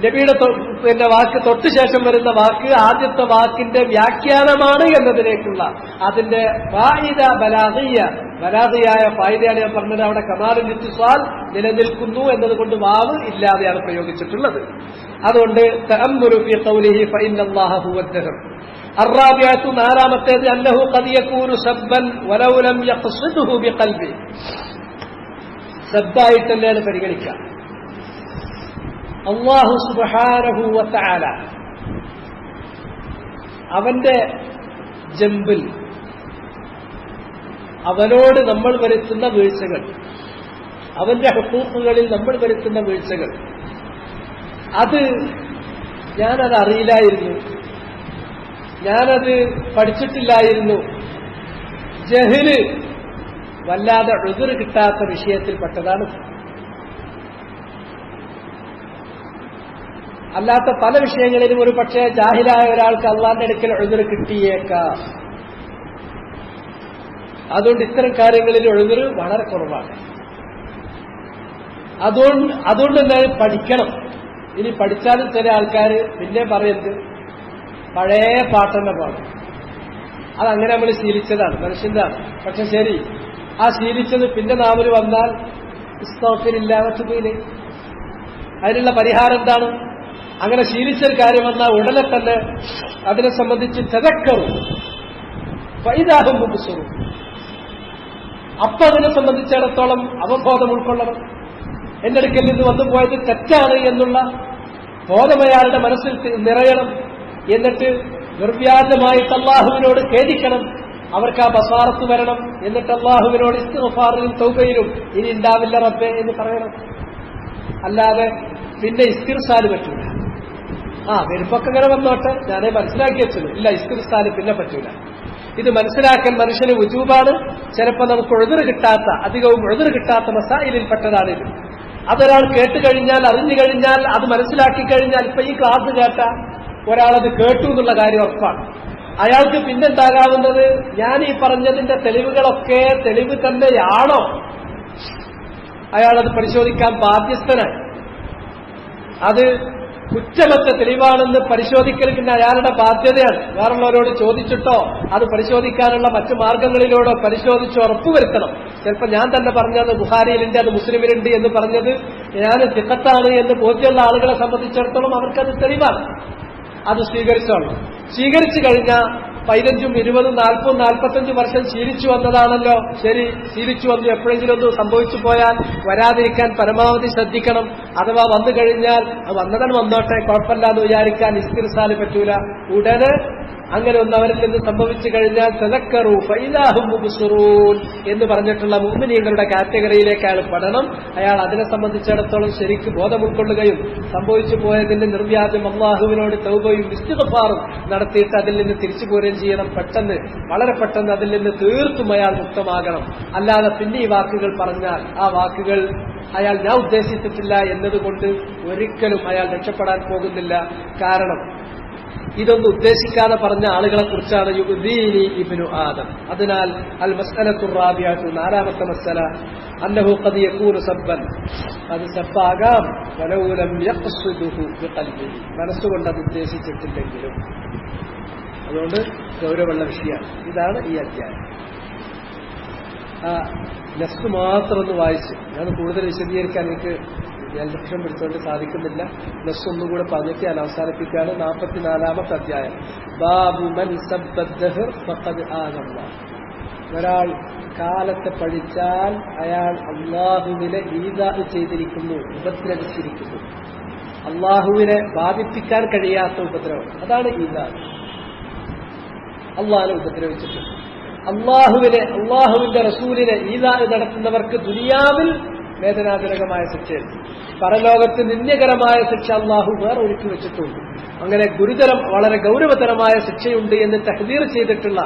നബിയുടെ വാക്ക് തൊട്ട് ശേഷം വരുന്ന വാക്ക് ആദ്യത്തെ വാക്കിന്റെ വ്യാഖ്യാനമാണ് എന്നതിലേക്കുള്ള അതിന്റെ ഫായിദ ബലാഗിയായ ഫായിദയാണ് ഞാൻ പറഞ്ഞത്. അവിടെ കമാലുൽ ഇത്തിസാൽ നിലനിൽക്കുന്നു എന്നതുകൊണ്ട് വാവ് ഇല്ലാതെയാണ് പ്രയോഗിച്ചിട്ടുള്ളത്. അതുകൊണ്ട് തഅമ്മുലു ഫീ ഖൗലിഹി ഫഇന്നല്ലാഹ ഹുവദ് ദഹർ. അർറാബിഅത്തു, നാലാമത്തേത്, അന്നഹു ഖദ് യകൂനു സബ്ബൻ വലൗ ലം യഖ്സിദുഹു ബിഖൽബി, സബ്ബായിട്ട് തന്നെയാണ് പരിഗണിക്കുക. അല്ലാഹു സുബ്ഹാനഹു വ തആല അവന്റെ ജംബിൽ, അവനോട് നമ്മൾ വരുത്തുന്ന വീഴ്ചകൾ, അവന്റെ ഹുക്കൂക്കുകളിൽ നമ്മൾ വരുത്തുന്ന വീഴ്ചകൾ, അത് ഞാനത് അറിയില്ലായിരുന്നു, ഞാനത് പഠിച്ചിട്ടില്ലായിരുന്നു. ജഹ്ല് വല്ലാതെ ഉദ്ർ കിട്ടാത്ത വിഷയത്തിൽപ്പെട്ടതാണ്. അല്ലാത്ത പല വിഷയങ്ങളിലും ഒരു പക്ഷേ ജാഹിലായ ഒരാൾക്ക് അള്ളാന്റെ അടുക്കൽ ഉദ്ർ കിട്ടിയേക്കാം. അതുകൊണ്ട് ഇത്തരം കാര്യങ്ങളിൽ ഉദ്ർ വളരെ കുറവാണ്. അതുകൊണ്ട് തന്നെ പഠിക്കണം. ഇനി പഠിച്ചാലും ചില ആൾക്കാർ പിന്നെ പറയുന്നത് പഴയ പാട്ടെന്നെ പാടും. അതങ്ങനെ നമ്മൾ ശീലിച്ചതാണ്, മനുഷ്യന്റെതാണ്. പക്ഷെ ശരി, ആ ശീലിച്ചത് പിന്നെ നാവിൽ വന്നാൽ ഇസ്തഗ്ഫിറുല്ലാഹ്, അതിനുള്ള പരിഹാരം എന്താണ്? അങ്ങനെ ശീലിച്ചൊരു കാര്യം വന്നാൽ ഉടനെ തന്നെ അതിനെ സംബന്ധിച്ച് തദക്കറും ഫൈദാഹും മുബ്സിറുൻ, അപ്പൊ അതിനെ സംബന്ധിച്ചിടത്തോളം അവബോധം ഉൾക്കൊള്ളണം. എന്റെ അടുക്കൽ നിന്ന് വന്നു പോയത് തെറ്റാണ് എന്നുള്ള ബോധം അയാളുടെ മനസ്സിൽ നിറയണം. എന്നിട്ട് നിർവ്യാജമായിട്ട് അള്ളാഹുവിനോട് ഖേദിക്കണം. അവർക്ക് ആ ബസാറത്ത് വരണം. എന്നിട്ട് അള്ളാഹുവിനോട് ഇസ്തിഗ്ഫാറിലും തൗബയിലും ഇനി ഉണ്ടാവില്ല റബ്ബേ എന്ന് പറയണം. അല്ലാതെ പിന്നെ ഇസ്തിഗ്ഫാർ പറ്റൂല. വെരുപ്പൊക്കെ ഇങ്ങനെ വന്നോട്ടെ, ഞാനേ മനസ്സിലാക്കി വെച്ചത് ഇല്ല, ഇസ്തിഗ്ഫാർ പിന്നെ പറ്റൂല. ഇത് മനസ്സിലാക്കൽ മനുഷ്യന് വുജൂബാണ്. ചിലപ്പോൾ നമുക്ക് ഉദ്ർ കിട്ടാത്ത, അധികവും ഉദ്ർ കിട്ടാത്ത മസായിലിൽ പെട്ടതാണിത്. അതൊരാൾ കേട്ടുകഴിഞ്ഞാൽ, അറിഞ്ഞു കഴിഞ്ഞാൽ, അത് മനസ്സിലാക്കി കഴിഞ്ഞാൽ, ഇപ്പൊ ഈ ക്ലാസ് കേട്ട ഒരാളത് കേട്ടു എന്നുള്ള കാര്യം ഉറപ്പാണ്. അയാൾക്ക് പിന്നെന്താകാവുന്നത്, ഞാൻ ഈ പറഞ്ഞതിന്റെ തെളിവുകളൊക്കെ തെളിവ് തന്നെയാണോ, അയാളത് പരിശോധിക്കാൻ ബാധ്യസ്ഥനാണ്. അത് കുറ്റമറ്റ തെളിവാണെന്ന് പരിശോധിക്കൽ പിന്നെ അയാളുടെ ബാധ്യതയാണ്. വേറുള്ളവരോട് ചോദിച്ചിട്ടോ അത് പരിശോധിക്കാനുള്ള മറ്റു മാർഗങ്ങളിലൂടെ പരിശോധിച്ച് ഉറപ്പുവരുത്തണം. ചിലപ്പോൾ ഞാൻ തന്നെ പറഞ്ഞത് ബുഖാരിയിലുണ്ട്, അത് മുസ്ലിമിലുണ്ട് എന്ന് പറഞ്ഞത് ഞാൻ സിഖത്താണ് എന്ന് ബോധ്യമുള്ള ആളുകളെ സംബന്ധിച്ചിടത്തോളം അവർക്കത് തെളിവാണ്. അത് സ്വീകരിച്ചോളണം. സ്വീകരിച്ചു കഴിഞ്ഞാൽ 15, 20, 40, 45 വർഷം ശീലിച്ചു വന്നതാണല്ലോ. ശരി, ശീലിച്ചു വന്നു. എപ്പോഴെങ്കിലും ഒന്ന് സംഭവിച്ചു പോയാൽ വരാതിരിക്കാൻ പരമാവധി ശ്രദ്ധിക്കണം. അഥവാ വന്നു കഴിഞ്ഞാൽ വന്നതാണ് വന്നോട്ടെ, കുഴപ്പമില്ല എന്ന് വിചാരിക്കാൻ ഇസ്തിഗ്ഫാർ പറ്റൂല. ഉടനെ അങ്ങനെ ഒന്ന് അവരിൽ നിന്ന് സംഭവിച്ചു കഴിഞ്ഞാൽ തദക്കറു ഫൈദാഹും മുബ്സിറൂൻ എന്ന് പറഞ്ഞിട്ടുള്ള മുഅ്മിനീങ്ങളുടെ കാറ്റഗറിയിലേക്ക് അയാൾ പെടണം. അയാൾ അതിനെ സംബന്ധിച്ചിടത്തോളം ശരിക്ക് ബോധം ഉൾക്കൊള്ളുകയും സംഭവിച്ചു പോയതിന്റെ നിർവ്യാജം അല്ലാഹുവിനോട് തൗബയും ഇസ്തിഗ്ഫാറും നടത്തിയിട്ട് അതിൽ നിന്ന് തിരിച്ചു പോരുകയും ചെയ്യണം. പെട്ടെന്ന്, വളരെ പെട്ടെന്ന് അതിൽ നിന്ന് തീർത്തും അയാൾ മുക്തമാകണം. അല്ലാതെ പിന്നെ ഈ വാക്കുകൾ പറഞ്ഞാൽ ആ വാക്കുകൾ അയാൾ ഞാൻ ഉദ്ദേശിച്ചിട്ടില്ല എന്നതുകൊണ്ട് ഒരിക്കലും അയാൾ രക്ഷപ്പെടാൻ പോകുന്നില്ല. കാരണം ഇതൊന്നും ഉദ്ദേശിക്കാതെ പറഞ്ഞ ആളുകളെ കുറിച്ചാണ് യുദ്ദീനി ഇബ്നു ആദം. അതിനാൽ അൽ മസ്അലത്തു റാബിഅത്തു, 4ാമത്തെ മസ്അല, അന്നഹു ഖദ് യകൂനു സബ്ബൻ, അത് സബ്ബാകാം വലൗ ലം യഖ്സിദുഹു ബിഖൽബിഹി, മനസ്സുകൊണ്ട് അത് ഉദ്ദേശിച്ചിട്ടില്ലെങ്കിലും. അതുകൊണ്ട് ഗൗരവമുള്ള വിഷയമാണ്. ഇതാണ് ഈ അധ്യായം. നസ്സ് മാത്രം ഒന്ന് വായിച്ച് ഞാൻ കൂടുതൽ വിശദീകരിക്കാൻ എനിക്ക് ഞാൻ ലക്ഷ്യം പിടിച്ചുകൊണ്ട് സാധിക്കുന്നില്ല. നസ്സ് ഒന്നുകൂടെ പറഞ്ഞിട്ട് ഞാൻ അവസാനിപ്പിക്കുകയാണ്. 44ാമത്തെ അധ്യായം. ബാബു മൻ സബ്ബദ്ദഹർ ഫഖദ് ആദല്ലാഹ്. ഒരാൾ കാലത്തെ പഴിച്ചാൽ അയാൾ അള്ളാഹുവിനെ ഈദാ ചെയ്തിരിക്കുന്നു, ഉപദ്രവിച്ചിരിക്കുന്നു. അള്ളാഹുവിനെ ബാധിപ്പിക്കാൻ കഴിയാത്ത ഉപദ്രവം, അതാണ് ഈദാ. അള്ളാഹിനെ ഉപദ്രവിച്ചിട്ടുണ്ട്. അള്ളാഹുവിന്റെ റസൂലിനെ ഈദാ നടത്തുന്നവർക്ക് ദുനിയാവിൽ വേദനാജനകമായ ശിക്ഷയുണ്ട്, പരലോകത്ത് നിന്ദ്യകരമായ ശിക്ഷ അള്ളാഹു വേറെ ഒരുക്കി വെച്ചിട്ടുണ്ട്. അങ്ങനെ വളരെ ഗൗരവതരമായ ശിക്ഷയുണ്ട് എന്ന് തഹ്ദീർ ചെയ്തിട്ടുള്ള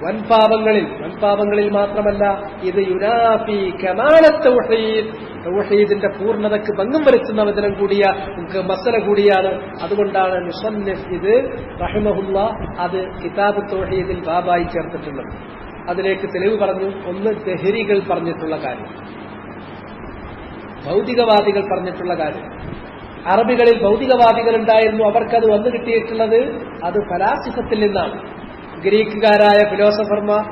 വൻപാപങ്ങളിൽ മാത്രമല്ല, ഇത് യുനാഫി കമാലത്ത് തൗഹീദിന്റെ പൂർണ്ണതയ്ക്ക് ഭംഗം വരുത്തുന്ന വചനം കൂടിയ മസല കൂടിയാണ്. അതുകൊണ്ടാണ് മുസന്നിഫ് ഇത് റഹിമഹുല്ലാഹ് അത് കിതാബ് തൗഹീദിൽ ബാബായി ചേർത്തിട്ടുള്ളത്. അതിലേക്ക് തെളിവ് പറഞ്ഞു. ഒന്ന്, ദഹരികൾ പറഞ്ഞിട്ടുള്ള കാര്യം, ഭൗതികവാദികൾ പറഞ്ഞിട്ടുള്ള കാര്യം. അറബികളിൽ ഭൗതികവാദികൾ ഉണ്ടായിരുന്നു. അവർക്കത് വന്നു കിട്ടിയിട്ടുള്ളത് അത് ഫലാസിഫത്തിൽ നിന്നാണ്. ഗ്രീക്കുകാരായ ഫിലോസഫർമാർ,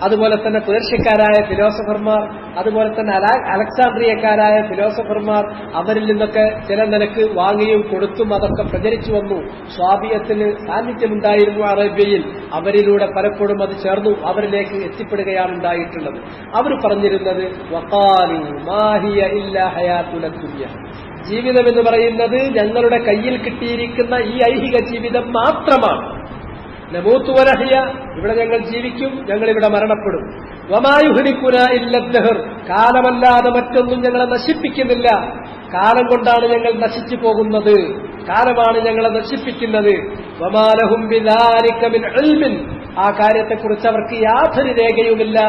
അതുപോലെ തന്നെ പേർഷ്യക്കാരായ ഫിലോസഫർമാർ, അതുപോലെ തന്നെ അലക്സാണ്ട്രിയക്കാരായ ഫിലോസഫർമാർ, അവരിൽ നിന്നൊക്കെ ചില നിലക്ക് വാങ്ങിയും കൊടുത്തും അതൊക്കെ പ്രചരിച്ചു വന്നു. സ്വാബിയത്തിന് സാന്നിധ്യമുണ്ടായിരുന്നു അറേബ്യയിൽ. അവരിലൂടെ പലപ്പോഴും അത് ചേർന്നു അവരിലേക്ക് എത്തിപ്പെടുകയാണ് ഉണ്ടായിട്ടുള്ളത്. അവർ പറഞ്ഞിരുന്നത് വഖാലു മാ ഹിയ ഇല്ലാ ഹയാത്തുന ദുനിയ, ജീവിതം എന്ന് പറയുന്നത് ഞങ്ങളുടെ കയ്യിൽ കിട്ടിയിരിക്കുന്ന ഈ ഐഹിക ജീവിതം മാത്രമാണ്. നമൂതു വനഹ്യ, ഇവിടെ ഞങ്ങൾ ജീവിക്കും, ഞങ്ങൾ ഇവിടെ മരണപ്പെടും. വമാ യുഹ്ലികുനാ ഇല്ല ദഹർ, കാലമല്ലാതെ മറ്റൊന്നും ഞങ്ങളെ നശിപ്പിക്കുന്നില്ല. കാലം കൊണ്ടാണ് ഞങ്ങൾ നശിച്ചു പോകുന്നത്, കാലമാണ് ഞങ്ങളെ നശിപ്പിക്കുന്നത്. വമാ ലഹും ബിദാലിക മിൻ ഇൽമിൻ, ആ കാര്യത്തെക്കുറിച്ച് അവർക്ക് യാതൊരു രേഖയുമില്ല,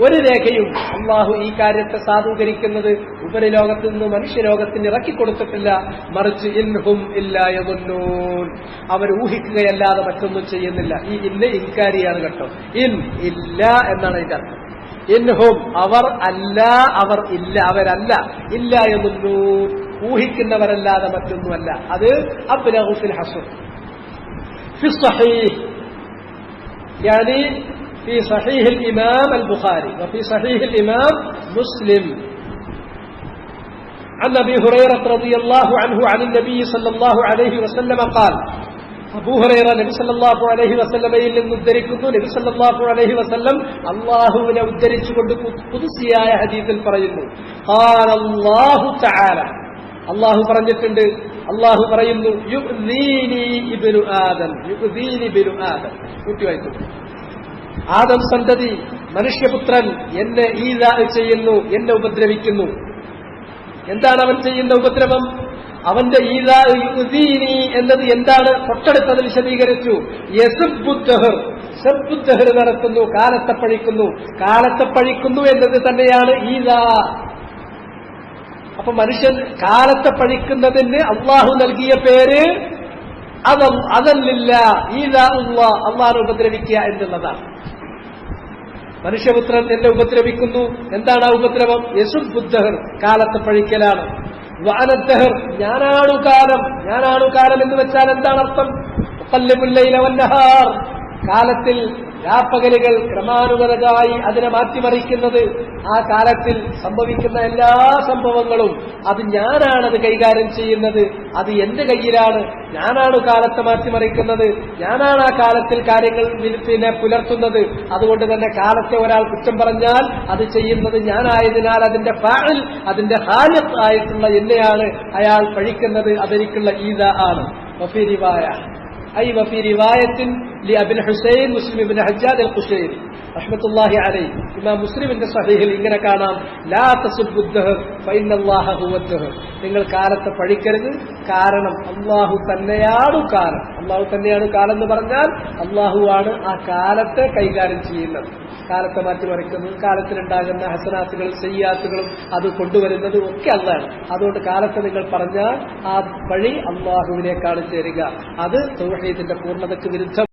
ഒരു രേഖയും. അള്ളാഹു ഈ കാര്യത്തെ സാധൂകരിക്കുന്നത് ഉപരിലോകത്ത് നിന്ന് മനുഷ്യലോകത്തിന് ഇറക്കിക്കൊടുത്തിട്ടില്ല. മറിച്ച് ഇൻഹും ഇല്ലാ യദുന്നൂൻ, അവർ ഊഹിക്കുകയല്ലാതെ മറ്റൊന്നും ചെയ്യുന്നില്ല. ഈ ഇന്ന് ഇൻകാരിയാണ് കേട്ടോ. ഇൻ ഇല്ല എന്നാണ് ഇതിന്റെ അർത്ഥം. ഇൻഹും അവർ അല്ല, അവർ ഇല്ല, അവരല്ല. ഇല്ല യദുന്നൂൻ, ഊഹിക്കുന്നവരല്ലാതെ മറ്റൊന്നുമല്ല. അത് അബ്ലഗു ഫിൽ ഹസ്ർ ഫി സ്വഹീഹ്, യാനി في صحيح الإمام البخاري وفي صحيح الإمام مسلم عن أبي هريرة رضي الله عنه عن النبي صلى الله عليه وسلم قال, അബൂ ഹുറൈറ നബി സല്ലല്ലാഹു അലൈഹി വസല്ലമയിൽ നിന്ന് ഉദ്ധരിക്കുന്നു. നബി സല്ലല്ലാഹു അലൈഹി വസല്ലം അല്ലാഹുവിനെ ഉദ്ധരിച്ചുകൊണ്ട് ഖുദ്സിയായ ഹദീസിൽ പറയുന്നു, ഖാല അല്ലാഹു തആല, അല്ലാഹു പറഞ്ഞിട്ടുണ്ട്, അല്ലാഹു പറയുന്നു, യുഅ്ദീനി ഇബ്നു ആദം, യുഅ്ദീനി ഇബ്നു ആദം. കൂട്ടിവായിക്കുന്നു, ആദം സന്തതി മനുഷ്യപുത്രൻ എന്നെ ഈദാ ചെയ്യുന്നു, എന്നെ ഉപദ്രവിക്കുന്നു. എന്താണ് അവൻ ചെയ്യുന്ന ഉപദ്രവം? അവന്റെ ഈദാ യുഅ്ദീനി എന്നത് എന്താണ്? തൊട്ടടുത്തത് വിശദീകരിച്ചു. യസുബ്ബുദ്ദഹർ, സബ്ബുദ്ദഹർ നടത്തുന്നു, കാലത്തെ പഴിക്കുന്നു. കാലത്തെ പഴിക്കുന്നു എന്നത് തന്നെയാണ് ഈദാ. അപ്പൊ മനുഷ്യൻ കാലത്തെ പഴിക്കുന്നതിന് അള്ളാഹു നൽകിയ പേര് അതല്ല ഈദാ ഉള്ളാഹ്, അള്ളാഹു ഉപദ്രവിക്കുക എന്നുള്ളതാണ്. മനുഷ്യപുത്രൻ എന്നെ ഉപദ്രവിക്കുന്നു. എന്താണ് ആ ഉപദ്രവം? യസുബ്ബുദ്ദഹർ, കാലത്തെ പഴിക്കലാണ്. വഅനദ്ദഹർ, ഞാനാണു കാലം. ഞാനാണു കാലം എന്ന് വെച്ചാൽ എന്താണ് അർത്ഥം? ഉഖല്ലിബുൽ ലൈല വന്നഹാർ, കാലത്തിൽ രാപ്പകലുകൾ ക്രമാനുഗതമായി അതിനെ മാറ്റിമറിക്കുന്നത്. ആ കാലത്തിൽ സംഭവിക്കുന്ന എല്ലാ സംഭവങ്ങളും അത് ഞാനാണത് കൈകാര്യം ചെയ്യുന്നത്, അത് എന്റെ കയ്യിലാണ്. ഞാനാണ് കാലത്തെ മാറ്റിമറിക്കുന്നത്, ഞാനാണ് ആ കാലത്തിൽ കാര്യങ്ങൾ പുലർത്തുന്നത്. അതുകൊണ്ട് തന്നെ കാലത്തെ ഒരാൾ കുറ്റം പറഞ്ഞാൽ അത് ചെയ്യുന്നത് ഞാനായതിനാൽ അതിന്റെ ഫാഇൽ, അതിന്റെ ഖാലിഖ് ആയിട്ടുള്ള എന്നെയാണ് അയാൾ പഴിക്കുന്നത്. അതെനിക്കുള്ള ഈദ ആണ്. വഫീ റിവായ أي وفي رواية لأبي الحسين مسلم بن حجاج القشيري رحمة الله عليه, ഇമാം മുസ്ലിമിന്റെ സഹീഹിൽ ഇങ്ങനെ കാണാം, ലാ തസുബ്ബു الدهر فإن الله هو الدهر, നിങ്ങൾ കാലത്തെ പഴിക്കരുത്, കാരണം അല്ലാഹു തന്നെയാണ് കാലം. അല്ലാഹു തന്നെയാണ് കാലം എന്ന് പറഞ്ഞാൽ അല്ലാഹുവാണ് ആ കാലത്തെ കൈകാര്യം ചെയ്യുന്നത്, കാലത്തെ മാറ്റിമറിക്കുന്നത്, കാലത്തിലുണ്ടാകുന്ന ഹസനാത്തുകളും സയ്യാത്തുകളും അത് കൊണ്ടുവരുന്നതും ഒക്കെ അല്ലാഹുവാണ്. അതുകൊണ്ട് കാലത്തെ നിങ്ങൾ പറഞ്ഞാൽ ആ വഴി അല്ലാഹുവിനേക്കാണ് ചേരുക. അത് തൗഹീദിന്റെ പൂർണ്ണതയ്ക്ക് വിരുദ്ധം.